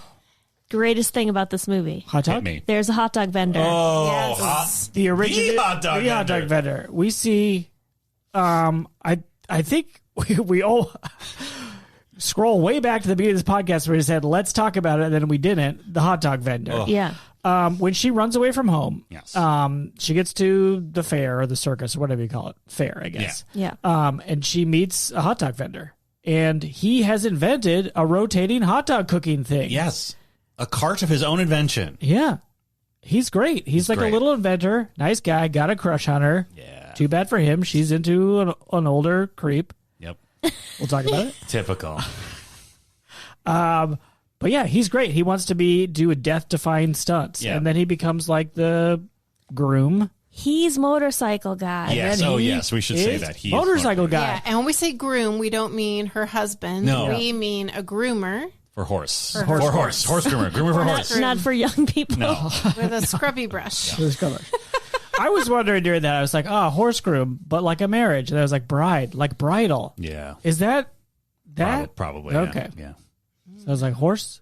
Greatest thing about this movie. Hot Hit dog? me. There's a hot dog vendor. Oh, Yes. hot- The original The hot dog vendor. We see, I think we all scroll way back to the beginning of this podcast where we said, let's talk about it, and then we didn't. The hot dog vendor. Oh. Yeah. When she runs away from home, Yes. she gets to the fair or the circus or whatever you call it. Fair, I guess. Yeah. And she meets a hot dog vendor. And he has invented a rotating hot dog cooking thing. Yes. A cart of his own invention. Yeah. He's great. He's like great. a little inventor. Nice guy. Got a crush on her. Yeah. Too bad for him. She's into an older creep. Yep. We'll talk about it. Typical. But yeah, he's great. He wants to do a death-defying stunts. Yeah. And then he becomes like the groom. He's motorcycle guy. Yes. And Oh, he yes. We should say is that. He is motorcycle guy. Yeah, and when we say groom, we don't mean her husband. No. We mean a groomer For horse. For For horse. horse. Horse groomer. Groomer for horse. Not for young people. No. with a scrubby brush. This color. I was wondering during that, I was like, horse groom, but like a marriage. And I was like, bride, like bridal. Yeah. Is that? Probably. Okay. Yeah. So I was like, horse?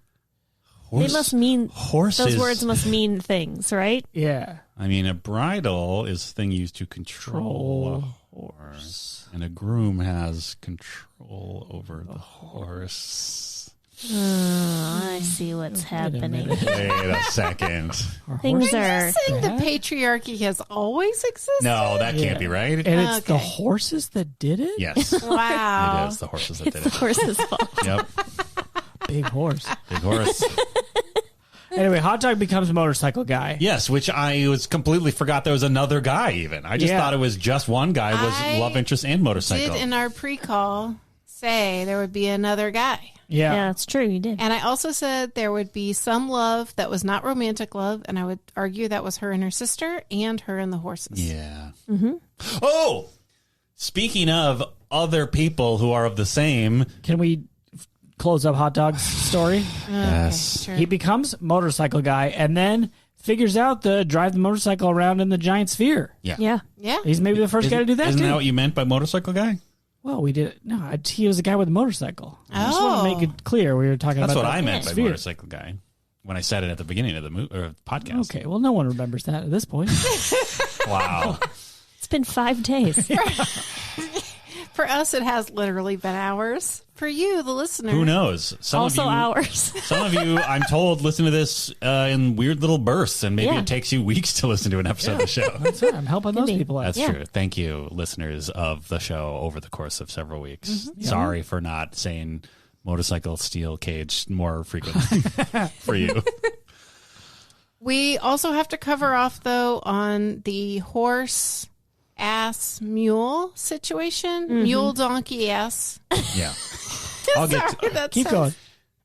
They must mean horses. those words must mean things, right? Yeah. I mean, a bridle is a thing used to control a horse, and a groom has control over the horse. Oh, I see what's happening. minute. Wait a second. Things are. Saying the patriarchy has always existed? No, that can't be right. And it's the Okay. horses that did it? Yes, Wow. it is the horses that did Of it. course, his fault. Yep, Big horse. big horse. Anyway, hot dog becomes a motorcycle guy. Yes, which I was completely forgot there was another guy. Even I just Yeah. thought it was just one guy was I love interest and motorcycle. Did in our pre-call say there would be another guy. Yeah. Yeah, that's true. You did. And I also said there would be some love that was not romantic love, and I would argue that was her and her sister and her and the horses. Yeah. Mm-hmm. Oh, speaking of other people who are of the same. Can we close up hot dog's story? Yes. Sure. He becomes motorcycle guy and then figures out to drive the motorcycle around in the giant sphere. Yeah. Yeah. Yeah. He's maybe the first guy to do that Isn't too. that what you meant by motorcycle guy? Well, we did it. No, he was a guy with a motorcycle. I just want to make it clear we were talking That's about what the I meant by sphere. motorcycle guy when I said it at the beginning of the podcast. Okay, well, no one remembers that at this point. Wow. It's been 5 days. For us, it has literally been hours. For you, the listener. Who knows? Some Also of you, ours. Some of you, I'm told, listen to this in weird little bursts, and maybe Yeah. it takes you weeks to listen to an episode of the show. That's it. I'm helping those be. people out. That's Yeah. true. Thank you, listeners of the show over the course of several weeks. Mm-hmm. Sorry for not saying motorcycle steel cage more frequently for you. We also have to cover off, though, on the horse ass mule situation. Mule donkey ass. Yeah. Keep going.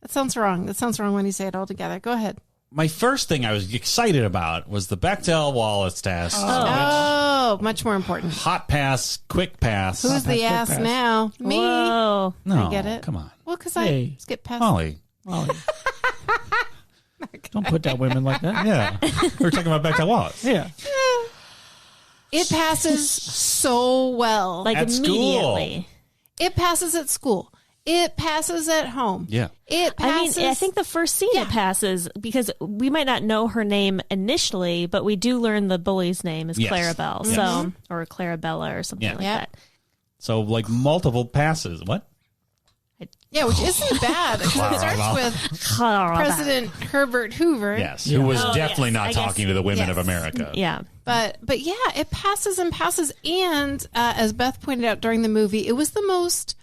That sounds wrong. That sounds wrong when you say it all together. Go ahead. My first thing I was excited about was the Bechdel-Wallace test. Oh, much more important. Hot pass, quick pass. Who's the ass pass. now? Me. Whoa. No, I get it. Come on. Well, because Hey. I skip past. Molly. Don't put down women like that. Yeah. We're talking about Bechdel-Wallace. Yeah. It passes so well. Like At school. immediately. It passes at school. It passes at home. Yeah. It passes. I think the first scene it passes because we might not know her name initially, but we do learn the bully's name is Yes. Clarabelle, Yes. so or Clarabella or something like Yeah. that. So, like, multiple passes. What? Yeah, which isn't bad. Because it starts with President Herbert Hoover. Yes. Who was Oh, definitely yes, not I guess. talking to the women of Yes. America. Yeah. But yeah, it passes and passes. And as Beth pointed out during the movie, it was the most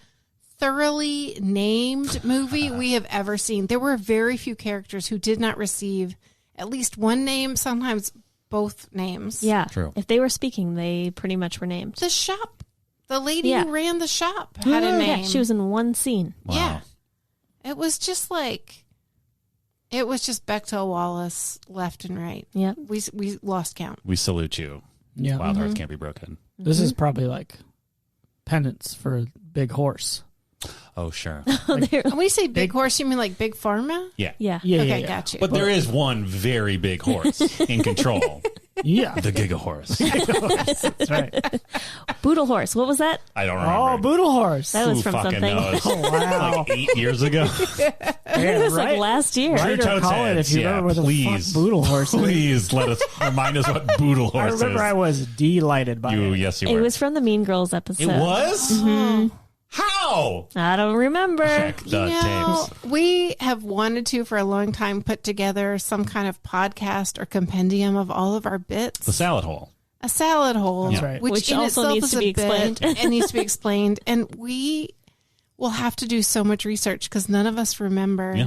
thoroughly named movie we have ever seen. There were very few characters who did not receive at least one name, sometimes both names. Yeah. True. If they were speaking, they pretty much were named. The shop, the lady Yeah. who ran the shop had a name. Yeah, she was in one scene. Wow. Yeah. It was just Bechdel Wallace left and right. Yep. We lost count. We salute you. Yeah. Wild hearts can't be broken. This is probably like penance for a big horse. Oh, sure. And when you say big horse, you mean like big pharma? Yeah. Yeah. Yeah. Okay, Yeah. got you. But there is one very big horse in control. Yeah. The Giga Horse. That's right. Boodle horse. What was that? I don't remember. Oh, boodle horse. That was Who from fucking something. knows? Oh, wow. Like 8 years ago. It was like last year. Write or Totes call it if you heads, remember what the please. fuck boodle horse is. Please let us remind us what Boodle I Horse remember is. I was delighted by You, it. yes, you It were. was from the Mean Girls episode. It was? How? I don't remember. Check the tapes. We have wanted to for a long time put together some kind of podcast or compendium of all of our bits. The salad hole. A salad hole, That's right. Which in also itself needs is to a be bit explained. and needs to be explained. And we will have to do so much research because none of us remember. Yeah.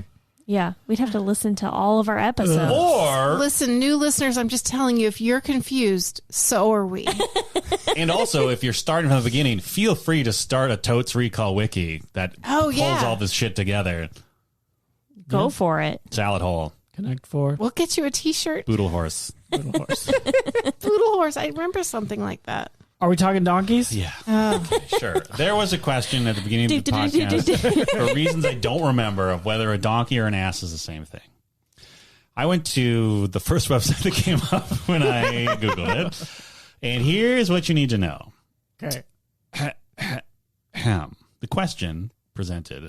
Yeah. We'd have to listen to all of our episodes. Or, Listen, new listeners, I'm just telling you, if you're confused, so are we. and also, if you're starting from the beginning, feel free to start a Totes Recall wiki that pulls all this shit together. Go for it. Salad hole. Connect Four. We'll get you a T-shirt. Boodle Horse. Boodle horse. Boodle horse. I remember something like that. Are we talking donkeys? Yeah. Sure. There was a question at the beginning of the podcast, for reasons I don't remember, of whether a donkey or an ass is the same thing. I went to the first website that came up when I Googled it, and here's what you need to know. Okay. The question presented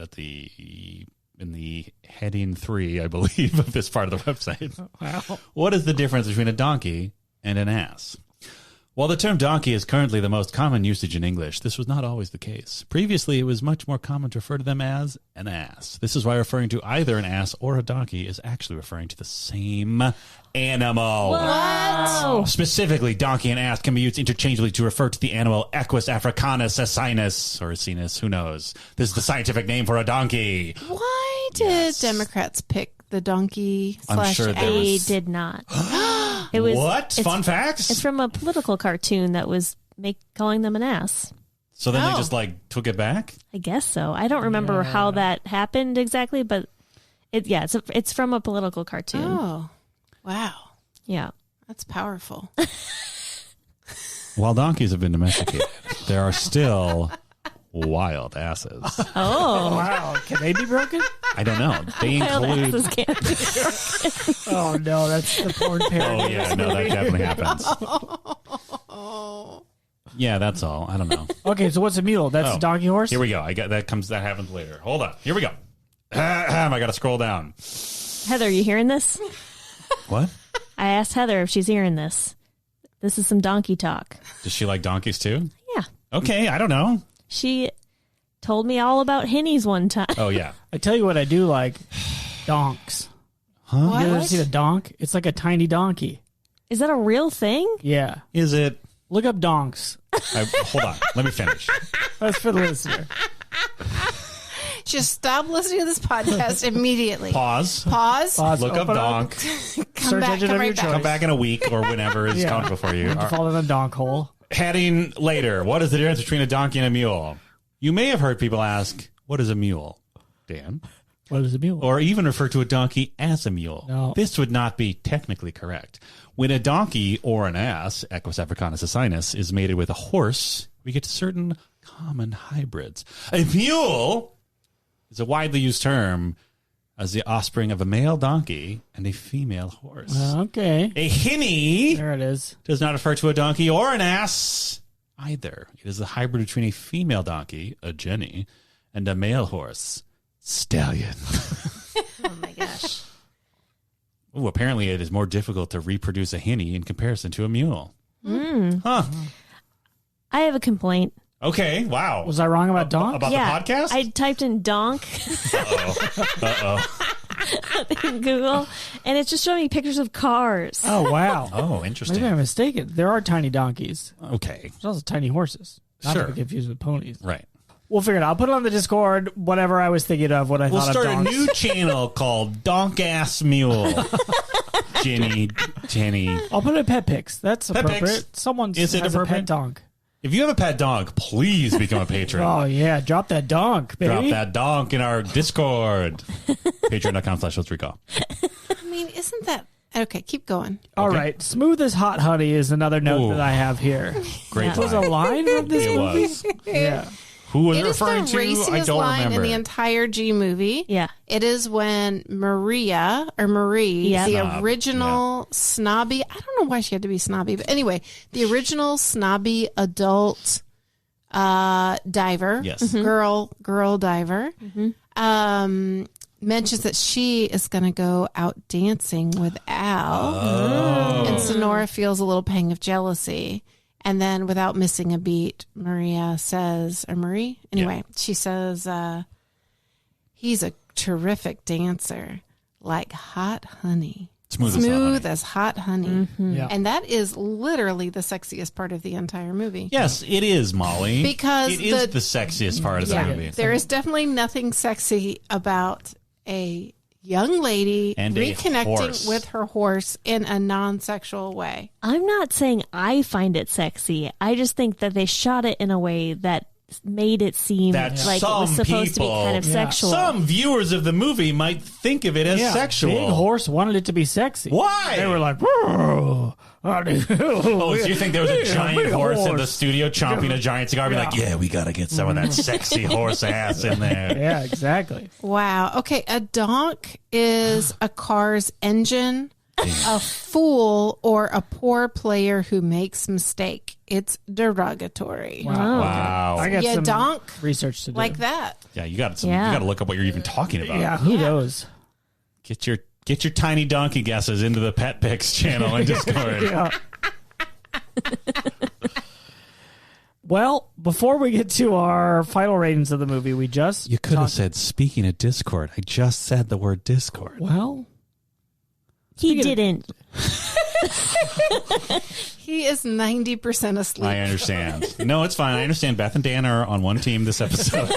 in the heading 3, I believe, of this part of the website. Wow. What is the difference between a donkey and an ass? While the term donkey is currently the most common usage in English, this was not always the case. Previously, it was much more common to refer to them as an ass. This is why referring to either an ass or a donkey is actually referring to the same animal. What? Specifically, donkey and ass can be used interchangeably to refer to the animal Equus africanus asinus, or asinus, who knows. This is the scientific name for a donkey. Why did Democrats pick the donkey I'm sure / there They was- did not. It was What? Fun facts? It's from a political cartoon that was calling them an ass. So then they Oh. just took it back? I guess so. I don't remember how that happened exactly, but it's from a political cartoon. Oh, wow. Yeah. That's powerful. While donkeys have been domesticated, there are still wild asses. Oh, Wow. Can they be broken? I don't know. They wild include. asses can't be. Oh, no. That's the porn parody. Oh yeah, no, that definitely happens. Yeah, that's all. I don't know. Okay, so what's a mule? That's Oh, a donkey horse? Here we go. That happens later. Hold on. Here we go. I got to scroll down. Heather, are you hearing this? What? I asked Heather if she's hearing this. This is some donkey talk. Does she like donkeys too? Yeah. Okay, I don't know. She told me all about hennies one time. Oh yeah. I tell you what I do like. Donks. Huh? You ever What? seen a donk? It's like a tiny donkey. Is that a real thing? Yeah. Is it? Look up donks. Hold on. Let me finish. That's for the listener. Just stop listening to this podcast immediately. Pause. Pause. Pause, Look up open donk. Come Search back. engine Come of right your back. choice. Come back in a week or whenever is Yeah. comfortable for you. Fall in a donk hole. Heading later, what is the difference between a donkey and a mule? You may have heard people ask, what is a mule, Dan? What is a mule? Or even refer to a donkey as a mule. No. This would not be technically correct. When a donkey or an ass, Equus africanus asinus, is mated with a horse, we get certain common hybrids. A mule is a widely used term as the offspring of a male donkey and a female horse. Okay. A hinny There it is. does not refer to a donkey or an ass either. It is a hybrid between a female donkey, a jenny, and a male horse, stallion. Oh my gosh. Ooh, apparently it is more difficult to reproduce a hinny in comparison to a mule. Huh. I have a complaint. Okay, wow. Was I wrong about donk? About Yeah, the podcast? I typed in donk in Google, and it's just showing me pictures of cars. Oh, wow. Oh, interesting. Maybe I'm mistaken. There are tiny donkeys. Okay, There's also tiny horses. Not Sure. to be confused with ponies. right. We'll figure it out. I'll put it on the Discord, whatever I was thinking of when I We'll thought start of a donks. new channel called Donk Ass Mule. Jenny. I'll put it in pet pics. That's Pet appropriate. pics. Someone Is it has a appropriate? pet donk. If you have a pet dog, please become a patron. Oh, yeah. Drop that donk, baby. Drop that donk in our Discord. Patreon.com/Totes Recall. I mean, isn't that okay? Keep going. All Okay. right. Smooth as hot honey is another note Ooh. that I have here. Great Was a line. line from this It movie? was. Yeah. Who was It is the referring to? I raciest don't line remember. in the entire G movie. Yeah. It is when Marie, Yeah. the Snob, original snobby, I don't know why she had to be snobby, but anyway, the original snobby adult diver, Yes. girl diver, mentions that she is going to go out dancing with Al. Oh. And Sonora feels a little pang of jealousy. And then without missing a beat, Maria says, or Marie? Anyway, she says, he's a terrific dancer, like hot honey. Smooth as hot honey. Yeah. And that is literally the sexiest part of the entire movie. Yes, it is, Molly. Because it is the sexiest part of the movie. There is definitely nothing sexy about a young lady And a reconnecting horse. with her horse in a non-sexual way. I'm not saying I find it sexy. I just think that they shot it in a way that made it seem That like it was some supposed to be people- kind of Yeah. sexual. Some viewers of the movie might think of it as Yeah. sexual. Big Horse wanted it to be sexy. Why? They were like, "Whoa, Oh, so you think there was a giant big horse in the horse. studio chomping a giant cigar? Be like, yeah, we got to get some of that sexy horse ass in there. Yeah, exactly. Wow. Okay, a donk is a car's engine, a fool, or a poor player who makes mistake. It's derogatory. Wow. I got Yeah, some donk research to do. like that. Yeah, you got Yeah. You got to look up what you're even talking about. Yeah, who knows? Get your tiny donkey guesses into the Pet Pics channel and Discord. Yeah. Well, before we get to our final ratings of the movie, we just You could have said, speaking of Discord, I just said the word Discord. well, He didn't. He is 90% asleep. I understand. No, it's fine. I understand. Beth and Dan are on one team this episode.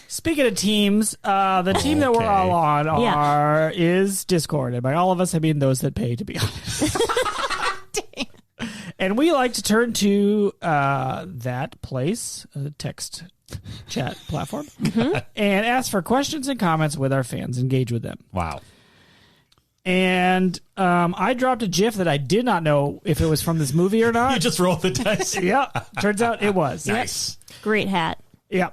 speaking of teams, the team that we're Okay. all on Yeah. is Discord, and by all of us, I mean those that pay to be on it. And we like to turn to that place, a text chat platform, and ask for questions and comments with our fans. Engage with them. Wow. And I dropped a GIF that I did not know if it was from this movie or You not. just rolled the dice. Yeah, turns out it was. Nice. Great hat. Yeah.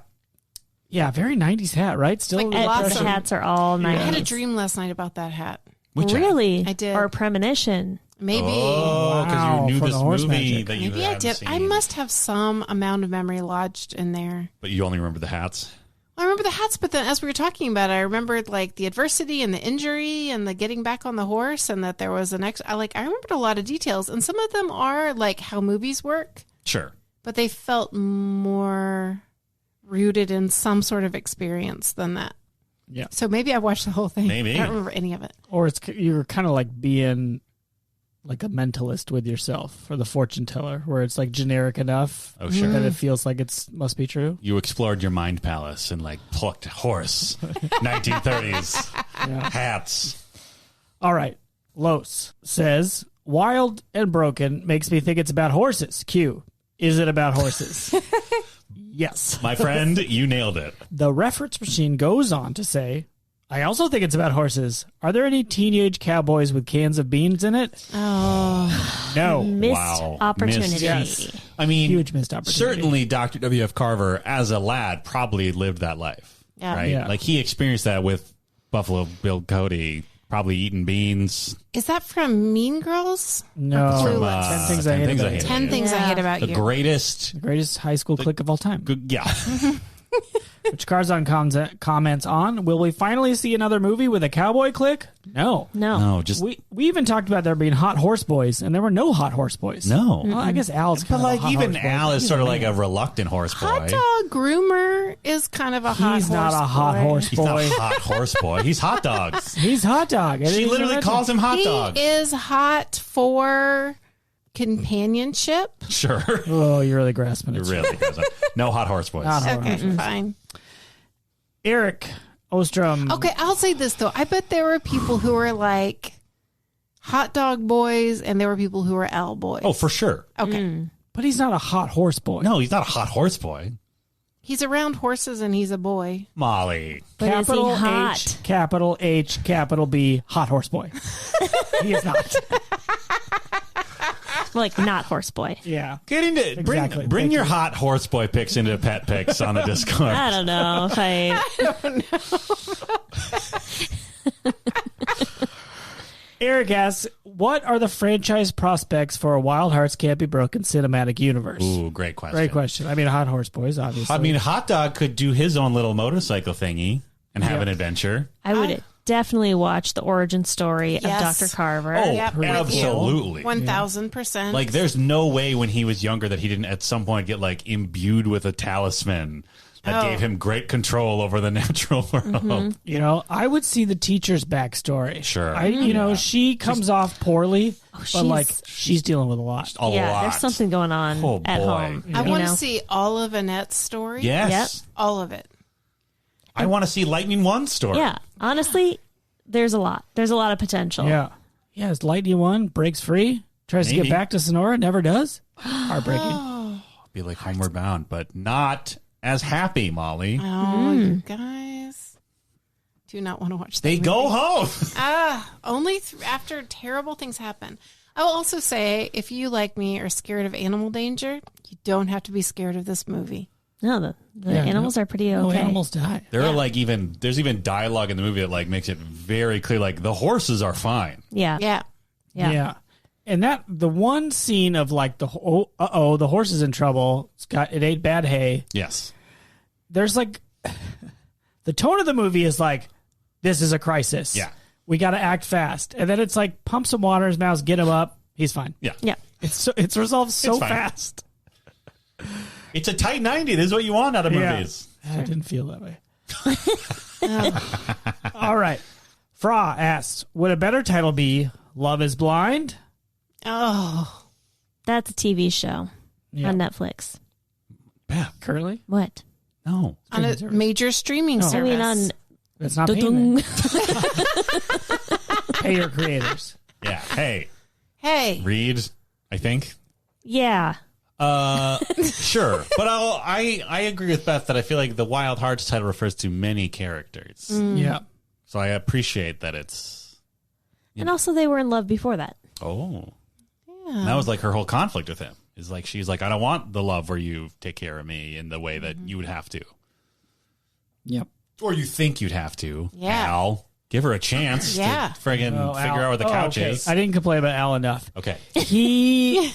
Yeah, very 90s hat, right? Still Like All lots the of- hats are all I had a 90s. dream last night about that hat. Which Really? I did. Or a premonition. Maybe. Oh, because Wow, you knew for this the horse movie magic. that you Maybe I hadn't did. seen. I must have some amount of memory lodged in there. But you only remember the hats. I remember the hats, but then as we were talking about it, I remembered like the adversity and the injury and the getting back on the horse, and that there was an I remembered a lot of details, and some of them are like how movies work, Sure. but they felt more rooted in some sort of experience than that. Yeah. So maybe I watched the whole thing. Maybe. I don't remember any of it. Or you're kind of like being like a mentalist with yourself, or the fortune teller, where it's like generic enough Oh, sure. that it feels like it must be true. You explored your mind palace and like plucked horse, 1930s Yeah. hats. All right. Los says, Wild and Broken makes me think it's about horses. Q. Is it about horses? Yes. My friend, you nailed it. The reference machine goes on to say, I also think it's about horses. Are there any teenage cowboys with cans of beans in it? Oh. No. Missed Wow. opportunity. Yes. I mean, Huge missed opportunity. certainly Dr. W.F. Carver, as a lad, probably lived that life. Yeah. Right? Yeah. Like, he experienced that with Buffalo Bill Cody, probably eating beans. Is that from Mean Girls? No. From, 10 Things I Hate About You. 10 Things I Hate About The You. greatest. The greatest high school clique of all time. Yeah. Which Carzon comments on, will we finally see another movie with a cowboy clique? No. No, just. We even talked about there being hot horse boys, and there were no hot horse boys. No. Well, I guess Al's But kind of a like hot even horse boy. Al is He's sort of a like man. a reluctant horse boy. Hot Dog Groomer is kind of a hot He's horse not a hot boy. horse He's not boy. a hot horse boy. He's hot dogs. He's hot dog. And She he's literally a calls him hot He dog. is hot for companionship. Sure. Oh, you're really grasping it. Really. No hot horse boys. Not hot. Okay, fine. Eric Ostrom. Okay, I'll say this though. I bet there were people who were like hot dog boys, and there were people who were L boys. Oh, for sure. Okay. But he's not a hot horse boy. No, he's not a hot horse boy. He's around horses, and he's a boy. Molly. But is he Capital hot? H, capital H, capital B, hot horse boy. He is not. Like not horse boy. Yeah. Get into it. Exactly. Bring Thank your you. hot horse boy picks into pet picks on the Discord. I don't know if I. Eric asks, what are the franchise prospects for a Wild Hearts Can't Be Broken cinematic universe? Ooh, great question. Great question. I mean, Hot Horse Boys, obviously. I mean, Hot Dog could do his own little motorcycle thingy and have an adventure. I would definitely watch the origin story Yes. of Dr. Carver. Oh, Yep, with you. absolutely. 1000%. Like, there's no way when he was younger that he didn't at some point get, like, imbued with a talisman that gave him great control over the natural world. you know, I would see the teacher's backstory. Sure. You know, she comes off poorly, but she's- like she's dealing with a lot. A Yeah, lot. there's something going on Oh, at boy. home. I you want to know? see all of Annette's story. Yes. All of it. I want to see Lightning One's story. Yeah, honestly, there's a lot. There's a lot of potential. Yeah. Yeah, is Lightning one, breaks free, tries to Maybe. get back to Sonora, never does. Heartbreaking. Be like Homeward Bound, but not as happy, Molly. Oh, you guys do not want to watch that They movie. go home. Only after terrible things happen. I will also say, if you, like me, are scared of animal danger, you don't have to be scared of this movie. No, the Yeah, animals are pretty No okay. animals die. There are like there's even dialogue in the movie that like makes it very clear like the horses are fine. Yeah. Yeah. Yeah. And that the one scene of like the the horse is in trouble. It ate bad hay. Yes. There's like the tone of the movie is like, this is a crisis. Yeah. We got to act fast. And then it's like, pump some water in his mouth, get him up. He's fine. Yeah. Yeah. It's resolved so It's fine. fast. It's a tight 90. This is what you want out of movies. I didn't feel that way. All right. Fra asks, would a better title be Love is Blind? Oh. That's a TV show on Netflix. Beth, Currently? What? no. On a major streaming I service. mean, on That's not Dun-dun. payment. Pay your creators. Yeah. Hey, Hey. Reed, I think. Yeah. Sure. But I agree with Beth that I feel like the Wild Hearts title refers to many characters. Yeah. So I appreciate that it's And also, they were in love before that. And that was like her whole conflict with him. Is like she's like, I don't want the love where you take care of me in the way that you would have to. Yep. Or you think you'd have to. Yeah. Al. Give her a chance Yeah. to friggin' Oh, figure Al. out where the couch okay. is. I didn't complain about Al enough. Okay. He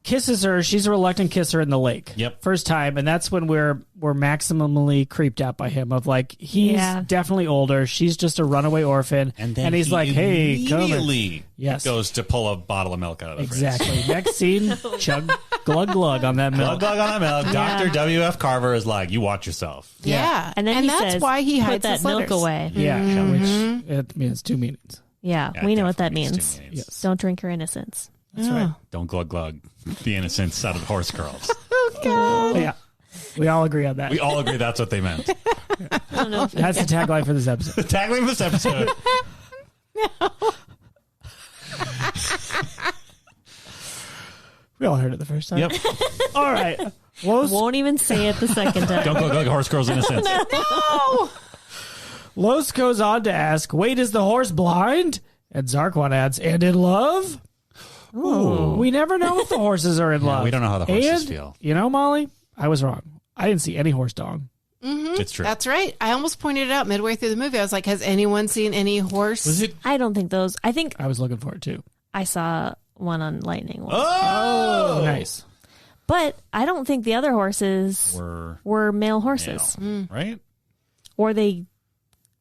kisses her. She's a reluctant kisser in the lake. Yep. First time, and that's when we're maximally creeped out by him. Of like, he's Yeah. definitely older. She's just a runaway orphan, And then he's he like, "Hey, come here." immediately Yes. goes to pull a bottle of milk out of the Exactly. Next scene, chug, glug, glug on that fridge. milk. Glug glug on that milk. Dr. W.F. Carver is like, you watch yourself. Yeah. And then he that's says, why he put hides that his milk letters. away. Yeah, which it means two meanings. Yeah, Yeah, we know what that definitely means. two meanings. Yes. Don't drink your innocence. That's right. Don't glug glug the innocence out of horse girls. Yeah, we all agree on that. We all agree that's what they meant. I don't know if That's the tagline for this episode. The tagline of this episode. We all heard it the first time. Yep. All right. Los, Won't even say it the second time. Don't look like a horse girl's innocence. No. Los goes on to ask, wait, is the horse blind? And Zarquan adds, and in love? Ooh. We never know if the horses are in love. We don't know how the horses And, feel. You know, Molly, I was wrong. I didn't see any horse dong. It's true. That's right. I almost pointed it out midway through the movie. I was like, has anyone seen any horse? Was it? I don't think those. I think I was looking for it too. I saw one on Lightning. Oh, Nice. But I don't think the other horses were male horses. Right? Or they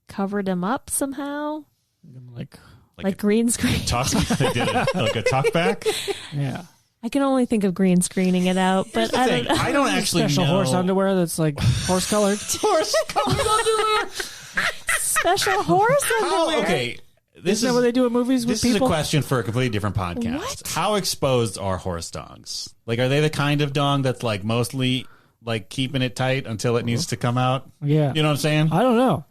covered them up somehow. Like green screen. They did like a talk back. Yeah. I can only think of green screening it out, but I don't know. I don't actually Special know. horse underwear that's like horse colored. Horse colored underwear. Special horse underwear. Oh, okay. This Isn't that what they do in movies with This is a people? question for a completely different podcast. What? How exposed are horse dongs? Like, are they the kind of dong that's like mostly like keeping it tight until it needs to come out? Yeah. You know what I'm saying? I don't know.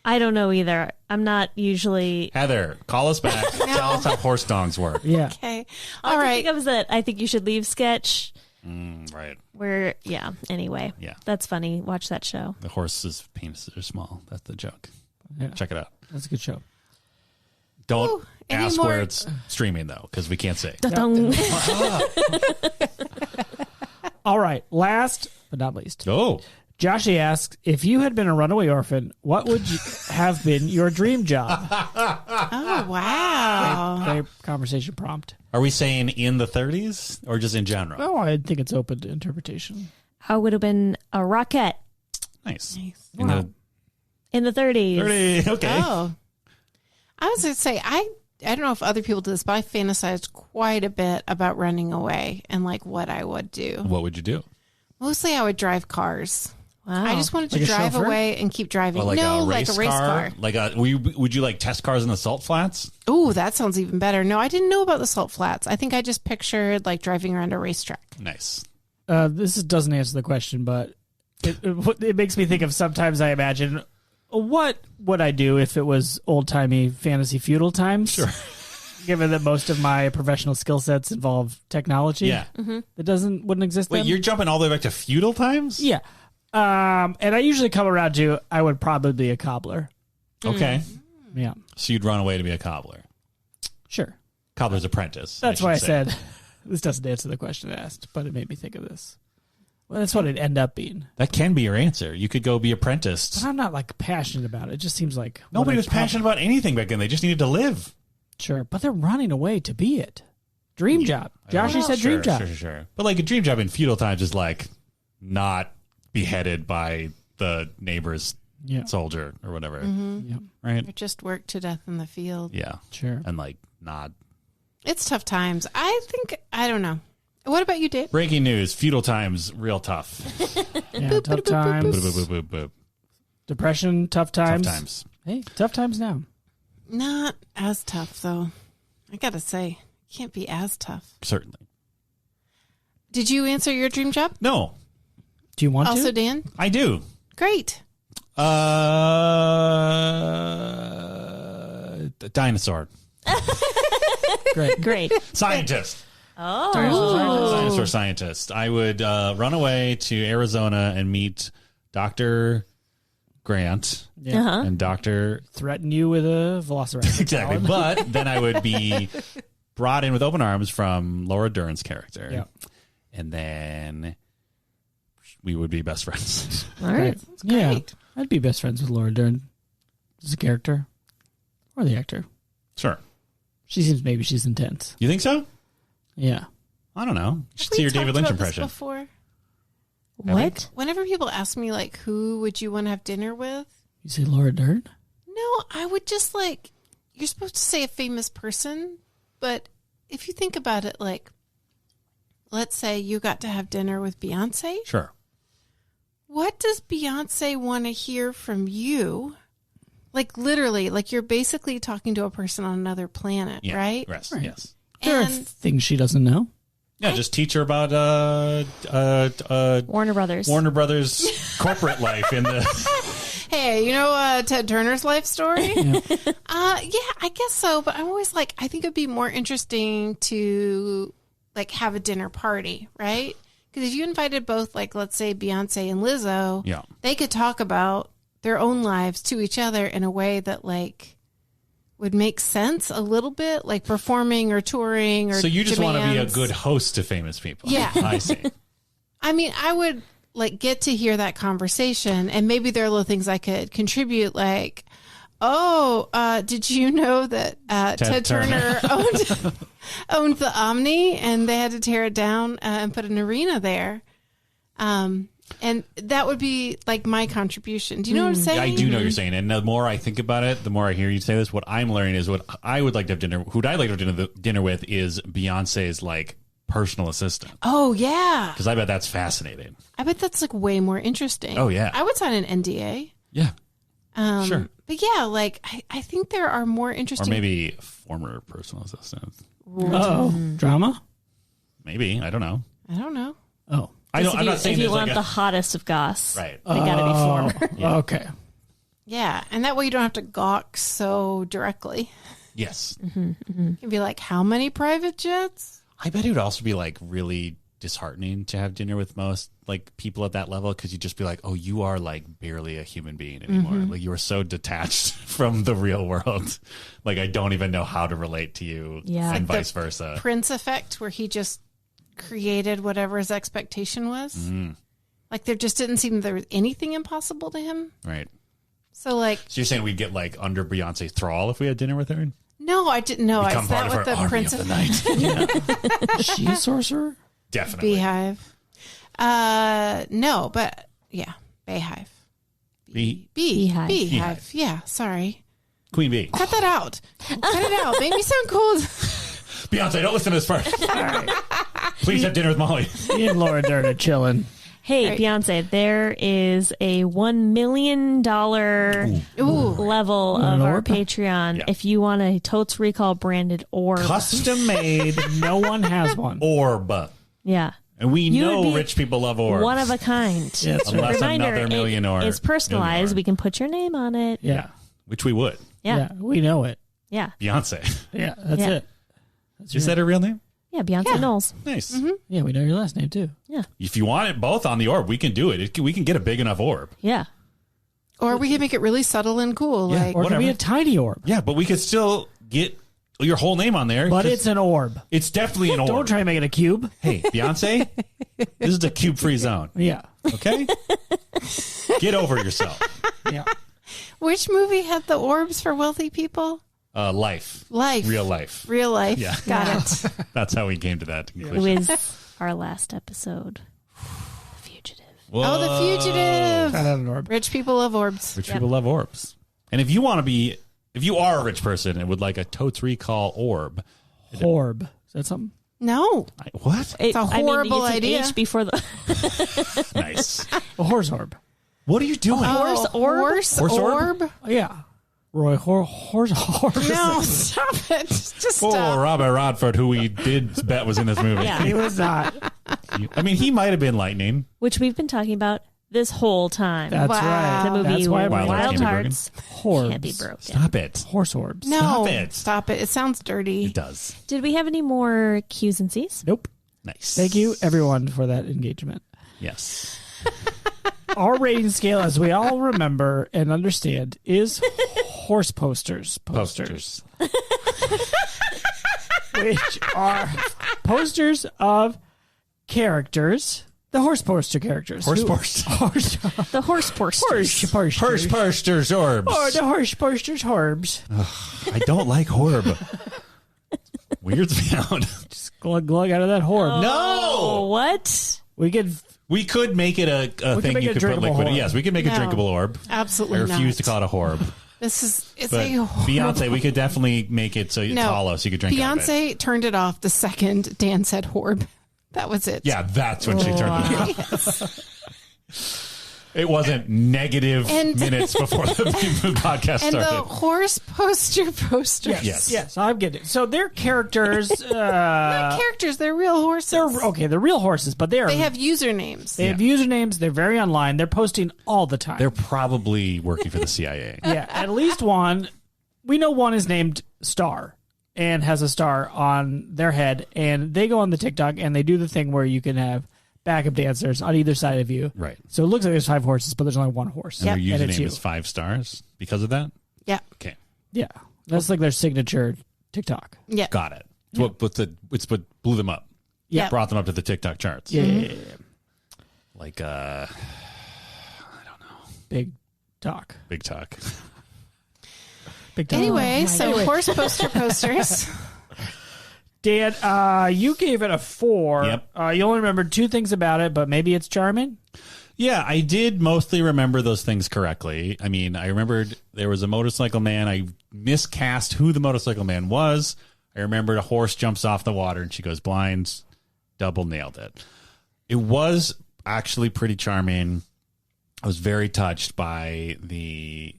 I don't know either. I'm not usually. Heather, call us back. Tell us how horse dongs work. Yeah. Okay. All All I right. think of is that I think you should leave sketch. Right. Where, yeah. Anyway, Yeah. that's funny. Watch that show. The horse's penises are small. That's the joke. Yeah. Check it out. That's a good show. Don't Ooh, any ask more- where it's streaming, though, because we can't say. Dun-dun. All right. Last but not least. Oh. Joshy asks, if you had been a runaway orphan, what would you have been your dream job? Oh, wow. Very conversation prompt. Are we saying in the 30s or just in general? Oh, I think it's open to interpretation. I would have been a Rockette Nice. Wow. in the 30s. 30. Okay. Oh. I was going to say, I don't know if other people do this, but I fantasized quite a bit about running away and like what I would do. What would you do? Mostly I would drive cars. Wow. I just wanted to Like a drive chauffeur? away and keep driving. Like no, a like race a race car. Like would you like test cars in the salt flats? Oh, that sounds even better. No, I didn't know about the salt flats. I think I just pictured like driving around a racetrack. Nice. Doesn't answer the question, but it makes me think of sometimes I imagine, what would I do if it was old-timey fantasy feudal times? Sure. Given that most of my professional skill sets involve technology. Yeah. That wouldn't exist Wait, then. you're jumping all the way back to feudal times? Yeah. And I usually come around to, I would probably be a cobbler. Okay. Yeah. So you'd run away to be a cobbler. Sure. Cobbler's apprentice. That's why I should say. said this doesn't answer the question I asked, but it made me think of this. Well, that's what it'd end up being. That can be your answer. You could go be apprenticed. But I'm not like passionate about it. It just seems like Nobody what was I'd passionate about anything back then. They just needed to live. Sure, but they're running away to be it. Dream job. Joshy said dream job. Sure. But like a dream job in feudal times is like not beheaded by the neighbor's Yeah. soldier or whatever. Yeah, Right? Or just work to death in the field. Yeah. sure. And like not. It's tough times. I don't know. What about you, Dave? Breaking news. Feudal times, real tough. Yeah, tough times. Boop, boop, boop, boop. Depression, tough Tough times. times. Hey, tough times now. Not as tough, though. I gotta say, can't be as tough. Certainly. Did you answer your dream job? No, Do you want Also, to? Dan? I do. Great. Dinosaur. Great. Great. Scientist. Oh. Dinosaur scientist. I would run away to Arizona and meet Dr. Grant Yeah. Uh-huh. and Dr. Threaten you with a velociraptor. Exactly. But then I would be brought in with open arms from Laura Dern's character. Yeah. And then we would be best friends. All right. Yeah. Great. I'd be best friends with Laura Dern as a character or the actor. Sure. Maybe she's intense. You think so? Yeah. I don't know. You should Have see we your David talked Lynch about this impression. before? What? Whenever people ask me, like, who would you want to have dinner with? You say Laura Dern? No, I would just like, you're supposed to say a famous person, but if you think about it, like, let's say you got to have dinner with Beyonce. Sure. What does Beyonce want to hear from you? Like, literally, like, you're basically talking to a person on another planet, Yeah. right? Yes. Right. Yes. There are And things she doesn't know. Yeah, just teach her about Warner Brothers. Warner Brothers corporate life in the. hey, you know Ted Turner's life story? Yeah, I guess so. But I'm always like, I think it'd be more interesting to like have a dinner party, right? Because if you invited both, like, let's say Beyonce and Lizzo, they could talk about their own lives to each other in a way that, like, would make sense a little bit, like performing or touring or So you just want to be a good host to famous people. Yeah. I see. I mean, I would, like, get to hear that conversation, and maybe there are little things I could contribute, like, did you know that Ted Turner owned the Omni, and they had to tear it down and put an arena there? And that would be like my contribution. Do you know what I'm saying? I do know what you're saying. And the more I think about it, the more I hear you say this, what I'm learning is what I would like to have who'd I like to have dinner with is Beyonce's, like, personal assistant. Oh, yeah. Because I bet that's fascinating. I bet that's, like, way more interesting. Oh, yeah. I would sign an NDA. Yeah. Sure. But yeah, like, I think there are more interesting. Or maybe former personal assistant. Oh, drama? Maybe. I don't know. Oh. I'm not saying if you there's want like the hottest of goss, Right. they got to be former. Yeah. Okay. Yeah, and that way you don't have to gawk so directly. Yes. You can be like, how many private jets? I bet it would also be, like, really disheartening to have dinner with most, like, people at that level, because you'd just be like, oh, you are, like, barely a human being anymore. Like, you are so detached from the real world. Like, I don't even know how to relate to you, and vice versa. Prince effect, where he just created whatever his expectation was. Like, there just didn't seem there was anything impossible to him. Right. So, like, So you're saying we'd get, like, under Beyonce's thrall if we had dinner with her? no, I didn't know. I Become sat part of with our the army Prince of the night. Is she a sorcerer? Definitely. Beehive. No, but yeah, Beehive. Beehive. Beehive. Yeah, sorry. Queen Bee. Cut that out. Cut it out. Make me sound cool. Beyonce, don't listen to this part. Please have dinner with Molly. Me and Laura Dern are chilling. Hey, Right. Beyonce, there is a $1 million level of our orb? Patreon. Yeah. If you want a Totes Recall branded orb. Custom made. No one has one. Orb. Yeah. And we You would know be rich people love orbs. One of a kind. Yeah, that's right. Unless Reminder, another million or it's personalized. million or. We can put your name on it. Yeah. Which we would. Yeah. We know it. Yeah. Beyonce. Yeah, that's Yeah. it. Is that her real name? Yeah. Beyonce Knowles. Nice. Yeah, we know your last name too. Yeah. If you want it both on the orb, we can do it. We can get a big enough orb. Yeah. Or we can make it really subtle and cool. Yeah. Like, Or it could be Whatever. a tiny orb. Yeah, but we could still get your whole name on there. But 'cause it's an orb. it's definitely an orb. Don't try to make it a cube. Hey, Beyonce, this is a cube-free zone. Yeah. Okay? Get over yourself. Yeah. which movie had the orbs for wealthy people? Life. Life. Real life. Real life. Yeah. Got it. That's how we came to that It conclusion. was our last episode. The Fugitive. Oh, The Fugitive. That had an orb. Rich people love orbs. Rich people love orbs. And if you are a rich person and would like a Totes Recall orb. Orb. Is that something? No. What? It's a horrible it's an idea. H before the Nice. A horse orb. What are you doing? Horse orb? Horse Horse orb? orb? Yeah. Roy horse. No, stop it. Just Poor stop. Robert Rodford, who we did bet was in this movie. Yeah. He was not. I mean, he might have been Lightning. which we've been talking about this whole time. That's Wow. right. the movie That's why Wild Wild Hearts Hearts Orbs. can't be broken. Stop it. Horse orbs. No. Stop it. Stop it. It sounds dirty. It does. Did we have any more Q's and C's? Nope. Nice. Thank you, everyone, for that engagement. Yes. Our rating scale, as we all remember and understand, is horse posters. Posters. Which are posters of characters. The horse poster characters. Horse Who- posters. Horse The horse posters. posters. Horse posters orbs. Or the horse posters orbs. I don't like horb. Weirds me out. Just glug glug out of that horb. Oh, what? We could. We could make it a thing make you it a could put drinkable liquid. orb. Yes, we could make a No. drinkable orb. Absolutely I refuse not. to call it a horb. It's But a horrible- Beyonce, we could definitely make it so it's hollow so you could drink out of it. Beyonce turned it off the second Dan said horb. That was it. Yeah, that's when she turned it off. It wasn't negative And- minutes before the podcast And started. the horse posters. Yes. Yes, I'm getting it. So they're characters. Not characters, they're real horses. They're real horses, but They have usernames. They have usernames. They're very online. They're posting all the time. They're probably working for the CIA. Yeah, at least one. We know one is named Star. and has a star on their head, and they go on the TikTok and they do the thing where you can have backup dancers on either side of you. Right. So it looks like there's 5 horses, but there's only 1 horse. And Yep. their username is 5 stars because of that? Yeah. Okay. Yeah. That's like their signature TikTok. Yeah. Got it. It's what blew them up. Yeah. Brought them up to the TikTok charts. Yeah. Like, I don't know. Big talk. Big talk. Big talk. Anyway, horse posters. Dan, you gave it a 4. Yep. You only remembered 2 things about it, but maybe it's charming? Yeah, I did mostly remember those things correctly. I mean, I remembered there was a motorcycle man. I miscast who the motorcycle man was. I remembered a horse jumps off the water and she goes blind. Double nailed it. It was actually pretty charming. I was very touched by the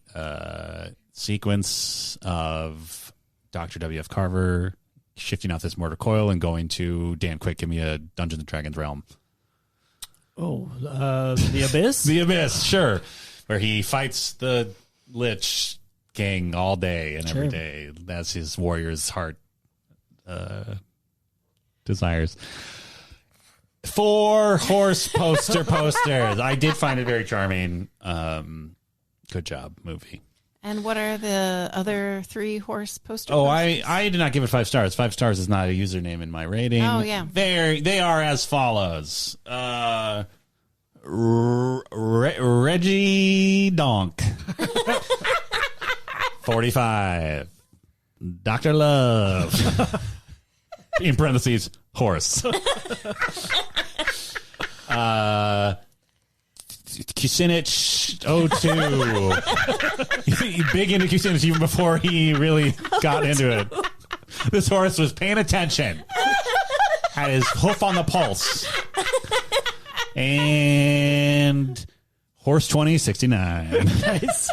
sequence of Dr. W.F. Carver shifting off this mortar coil and going to Dan Quick, give me a Dungeons and Dragons realm. Oh, the Abyss? The Abyss, sure. Where he fights the Lich gang all day and every day. That's his warrior's heart desires. 4 horse posters. I did find it very charming. Good job, movie. And what are the other 3 horse posters? Oh, I did not give it 5 stars. 5 stars is not a username in my rating. Oh, yeah. They are as follows. Reggie Donk. 45. Dr. Love. In parentheses, horse. Kucinich 02. Big into Kucinich even before he really got into it. This horse was paying attention. Had his hoof on the pulse. And horse 2069. Nice.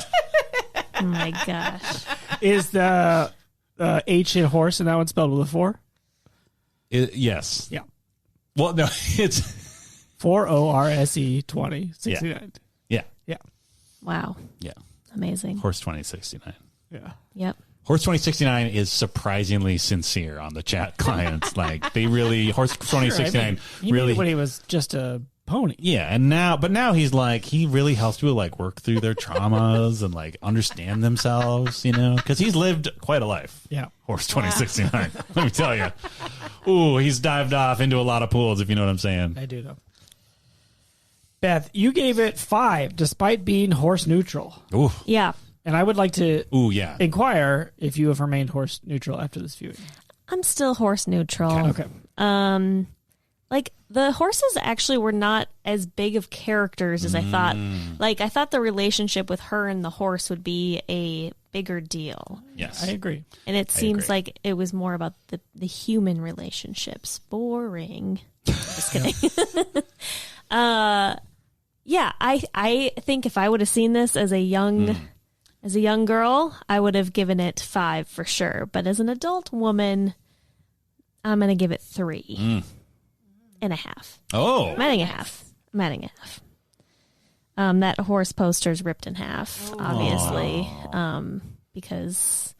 Oh my gosh. Is the H in horse and that one spelled with a 4? Yes. Yeah. Well, no, it's 4ORSE 2069. yeah. Yeah. Wow. Yeah. Amazing. Horse 2069. Yeah. Yep. Horse 2069 is surprisingly sincere on the chat clients. Like they really Horse 2069 really when he was just a pony. Yeah, and now he's like he really helps people like work through their traumas and like understand themselves, you know, because he's lived quite a life. Yeah. Horse 2069. Let me tell you. Ooh, he's dived off into a lot of pools, if you know what I'm saying. I do know. Beth, you gave it 5 despite being horse neutral. Ooh. Yeah. And I would like to yeah. inquire if you have remained horse neutral after this viewing. I'm still horse neutral. Okay. Like the horses actually were not as big of characters as I thought. Like I thought the relationship with her and the horse would be a bigger deal. Yes. I agree. And it seems like it was more about the human relationships. Boring. Just kidding. Yeah, I think if I would have seen this as a young girl, I would have given it 5 for sure. But as an adult woman, I'm gonna give it 3.5. Oh. I'm adding a half. That horse poster's ripped in half, obviously, because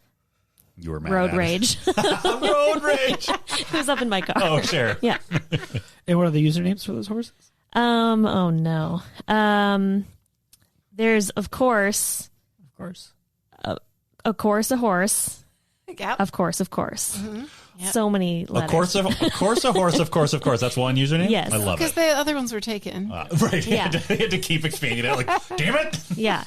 You were mad road at it. rage. Road rage. It was up in my car. Oh, sure. Yeah. And what are the usernames for those horses? Oh no. There's of course a horse. Yep. Of course. Mm-hmm. Yep. So many letters. Of course, a horse. That's one username? Yes. I love Because it. the other ones were taken. Right. Yeah. They had to keep expanding it. Like, damn it. Yeah.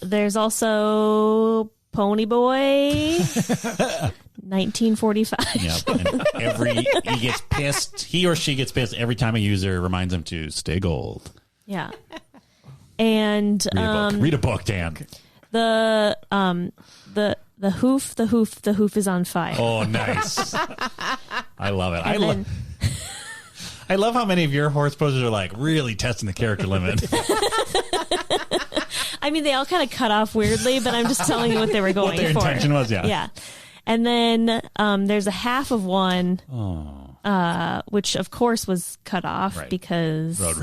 There's also Pony Boy 1945. Yep. And he or she gets pissed every time a user reminds him to stay gold. Yeah. And Read a book, Dan. the hoof is on fire. Oh, nice. I love it. And I love how many of your horse posters are like really testing the character limit. I mean, they all kind of cut off weirdly, but I'm just telling you what they were going What their for. intention was, yeah. Yeah. And then there's a half of one, which of course was cut off because Road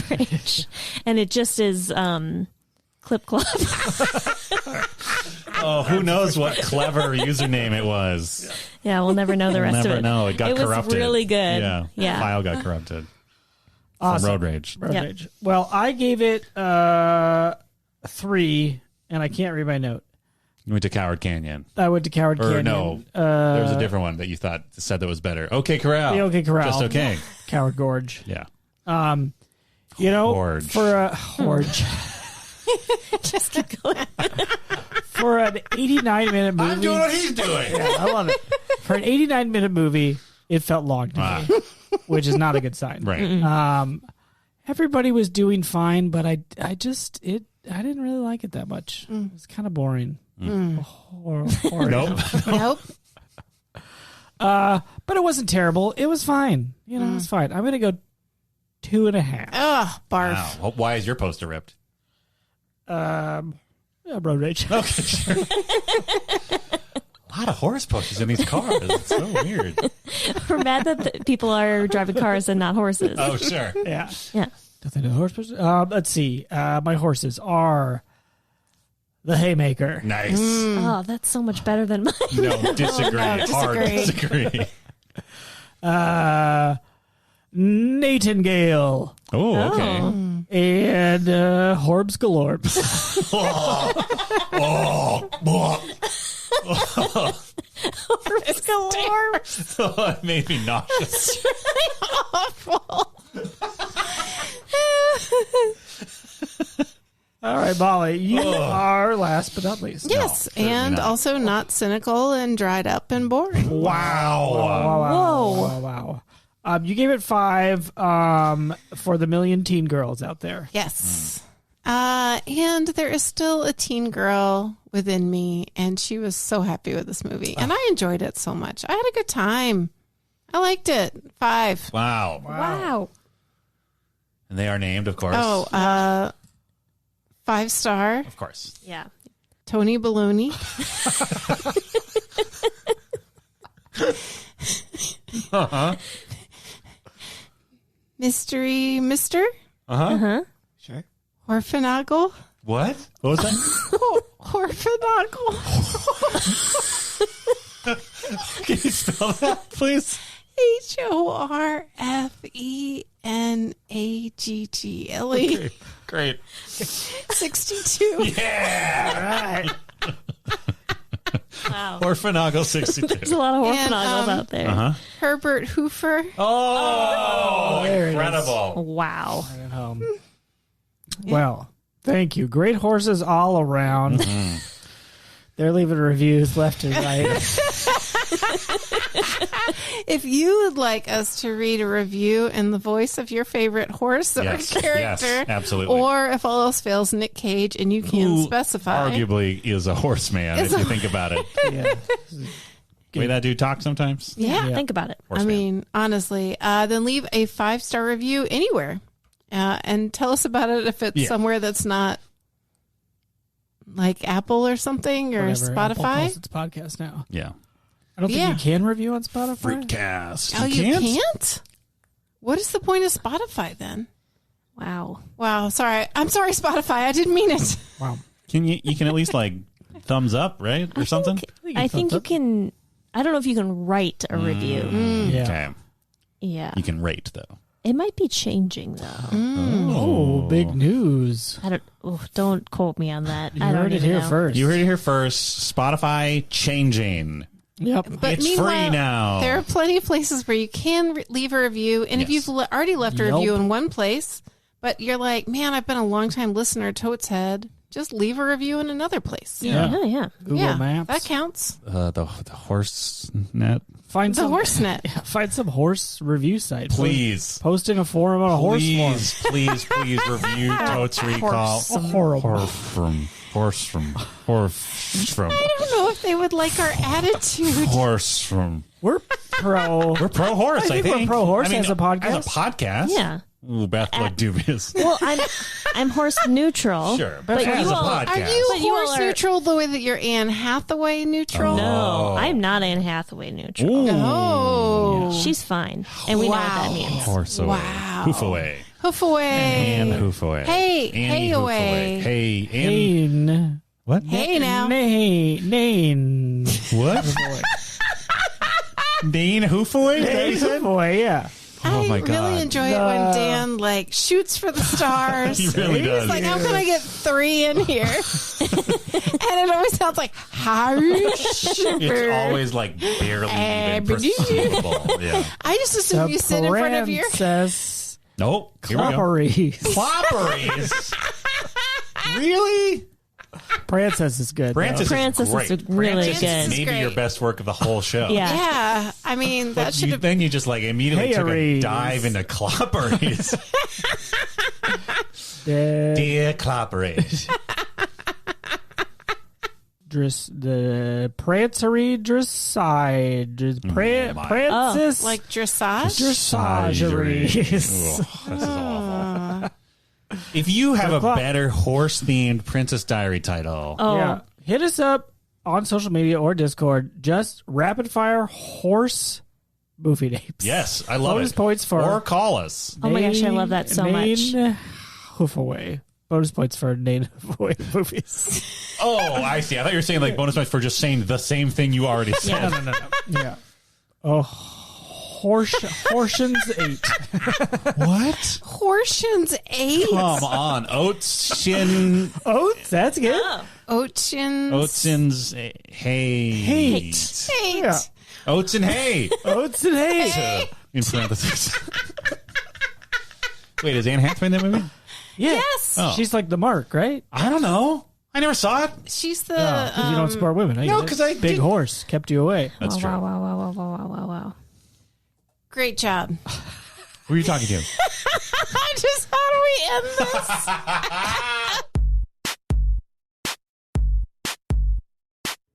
rage. And it just is clip clop. Oh, who knows what clever username it was? Yeah, we'll never know the rest of it. Never know. It got corrupted. It was really good. Yeah. File got corrupted. Awesome. From Road Rage. Rage. Well, I gave it 3, and I can't read my note. You went to Coward Canyon. I went to Coward Canyon. Or no, there was a different one that you said that was better. OK Corral. The OK Corral. Just okay. Coward Gorge. Yeah. You know, Gorge. for a Gorge. Just keep going. For an 89-minute movie. I'm doing what he's doing. Yeah, I love it. For an 89-minute movie, it felt long to me, which is not a good sign. Right. Everybody was doing fine, but I didn't really like it that much. It was kind of boring. Nope. Nope. But it wasn't terrible. It was fine. You know, it was fine. I'm going to go 2.5. Ugh, barf. Wow. Why is your poster ripped? Yeah, Road Rage. Okay, sure. A lot of horse posters in these cars. It's so weird. We're mad that people are driving cars and not horses. Oh, sure. Yeah. Yeah. Nothing to the horse poster. Let's see. My horses are the Haymaker. Nice. Oh, that's so much better than mine. No, disagree. Hard disagree. Nightingale. Oh, okay. And Horbs Galore. Horse galore. It made me nauseous. Awful. All right, Molly, you are last but not least. Yes, No, and not. also not cynical and dried up and boring. Wow. Wow. You gave it 5 for the million teen girls out there. Yes. And there is still a teen girl within me, and she was so happy with this movie. And I enjoyed it so much. I had a good time. I liked it. 5. Wow. Wow. And they are named, of course. 5-star. Of course. Yeah. Tony Baloney. Mystery Mister. Sure. Orphanagle. What? What was that? Orphanagle. Can you spell that, please? HORFENAGGLE. Okay, great. 62. Yeah. All right. Wow. Orphanagle 62. There's a lot of And, orphanables out there. Herbert Hoofer. Oh, there it is. incredible. Wow. At home. Well, thank you. Great horses all around. They're leaving reviews left and right. If you would like us to read a review in the voice of your favorite horse or character, yes, absolutely. or if all else fails, Nick Cage, and you can Who specify. arguably is a horseman, if you think about it. Yeah. The way that dude talks sometimes. Yeah. Think about it. Horseman. I mean, honestly, then leave a 5-star review anywhere, and tell us about it if it's somewhere that's not like Apple or something or Whatever Apple Spotify. calls its podcast now. Yeah. I don't think you can review on Spotify. Fruitcast. Oh, you can't? What is the point of Spotify then? Wow. Wow, sorry. I'm sorry, Spotify. I didn't mean it. Wow. Can you can at least like thumbs up, right? Or something? I think you can. I don't know if you can write a review. Yeah. Okay. Yeah. You can rate though. It might be changing though. Oh, big news. Don't quote me on that. You I don't heard it even here know. first. You heard it here first. Spotify changing. Yep. But It's meanwhile, free now. There are plenty of places where you can leave a review. And if Yes. you've already left a review in one place, but you're like, man, I've been a long time listener to Totes Head, just leave a review in another place. Yeah. Yeah. Google Yeah, Maps. that counts. The horse net. Find The some HorseNet. Find some horse review site. Please. Post in a forum on a horse forum. Please review Totes Recall. Horrible. Horse from. I don't know if they would like our attitude. Horse from. We're pro. We're pro horse. I think we're think pro horse I mean, as a podcast. As a podcast. Yeah. Ooh, Beth looked dubious. Well, I'm horse neutral. Sure, but as you a all podcast. Are you But you all horse are- neutral the way that you're Anne Hathaway neutral? No, Oh. I'm not Anne Hathaway neutral. Ooh. Oh. She's fine, and we know what that means. Horse away. Wow. Hoof away. Hoof away. And hoof away. Hey, Annie hey hoof away. Hey, Annie. Ain. What? Hey now. Nain. What? Dane Hoofoy? Nain Hoofoy, yeah. Oh my I God. really enjoy it when Dan like shoots for the stars. He really does. He's like, how can I get 3 in here? And it always sounds like It's always like barely even perceivable. Yeah. I just assume you sit in front of your Princess Nope. Here we go. Clopperies. Clopperies. Really? Princess is good. Francis Princess is great. is really Francis good. is maybe Great. your best work of the whole show. Yeah. Yeah, I mean that should have. Then you just like immediately took a Hey-aries. dive into Clopperies. The, Dear Clopperies. the Prancery Dressage. my. Princess Like dressage. Dressageries. Ugh, this is awful. If you have a better horse-themed Princess Diary title, Yeah. Hit us up on social media or Discord. Just rapid fire horse movie names. yes, I love Bonus it. points for Or call us. Oh my gosh, I love that so much. Hoofaway. Bonus points for Nain Hoofaway movies. Oh, I see. I thought you were saying like bonus points for just saying the same thing you already said. No. Yeah. Oh, Horshins 8. What? Horshins 8. Come on. Oatsin. Oats, that's good. Oatshins. Oatsin's hate. 8. Yeah. Oats and hay. Oats and hay. In parentheses. Wait, is Anne Hathaway in that movie? Yeah. Yes. Oh. She's like the mark, right? I don't know. I never saw it. She's the. Because you don't support women. I no, get it. 'cause I Big did- horse kept you away. That's true. Wow. Great job. Who are you talking to? I just. How do we end this?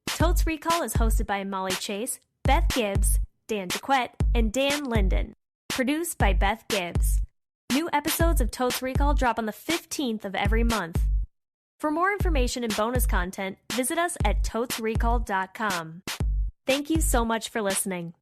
Totes Recall is hosted by Molly Chase, Beth Gibbs, Dan Jaquette, and Dan Linden. Produced by Beth Gibbs. New episodes of Totes Recall drop on the 15th of every month. For more information and bonus content, visit us at totesrecall.com. Thank you so much for listening.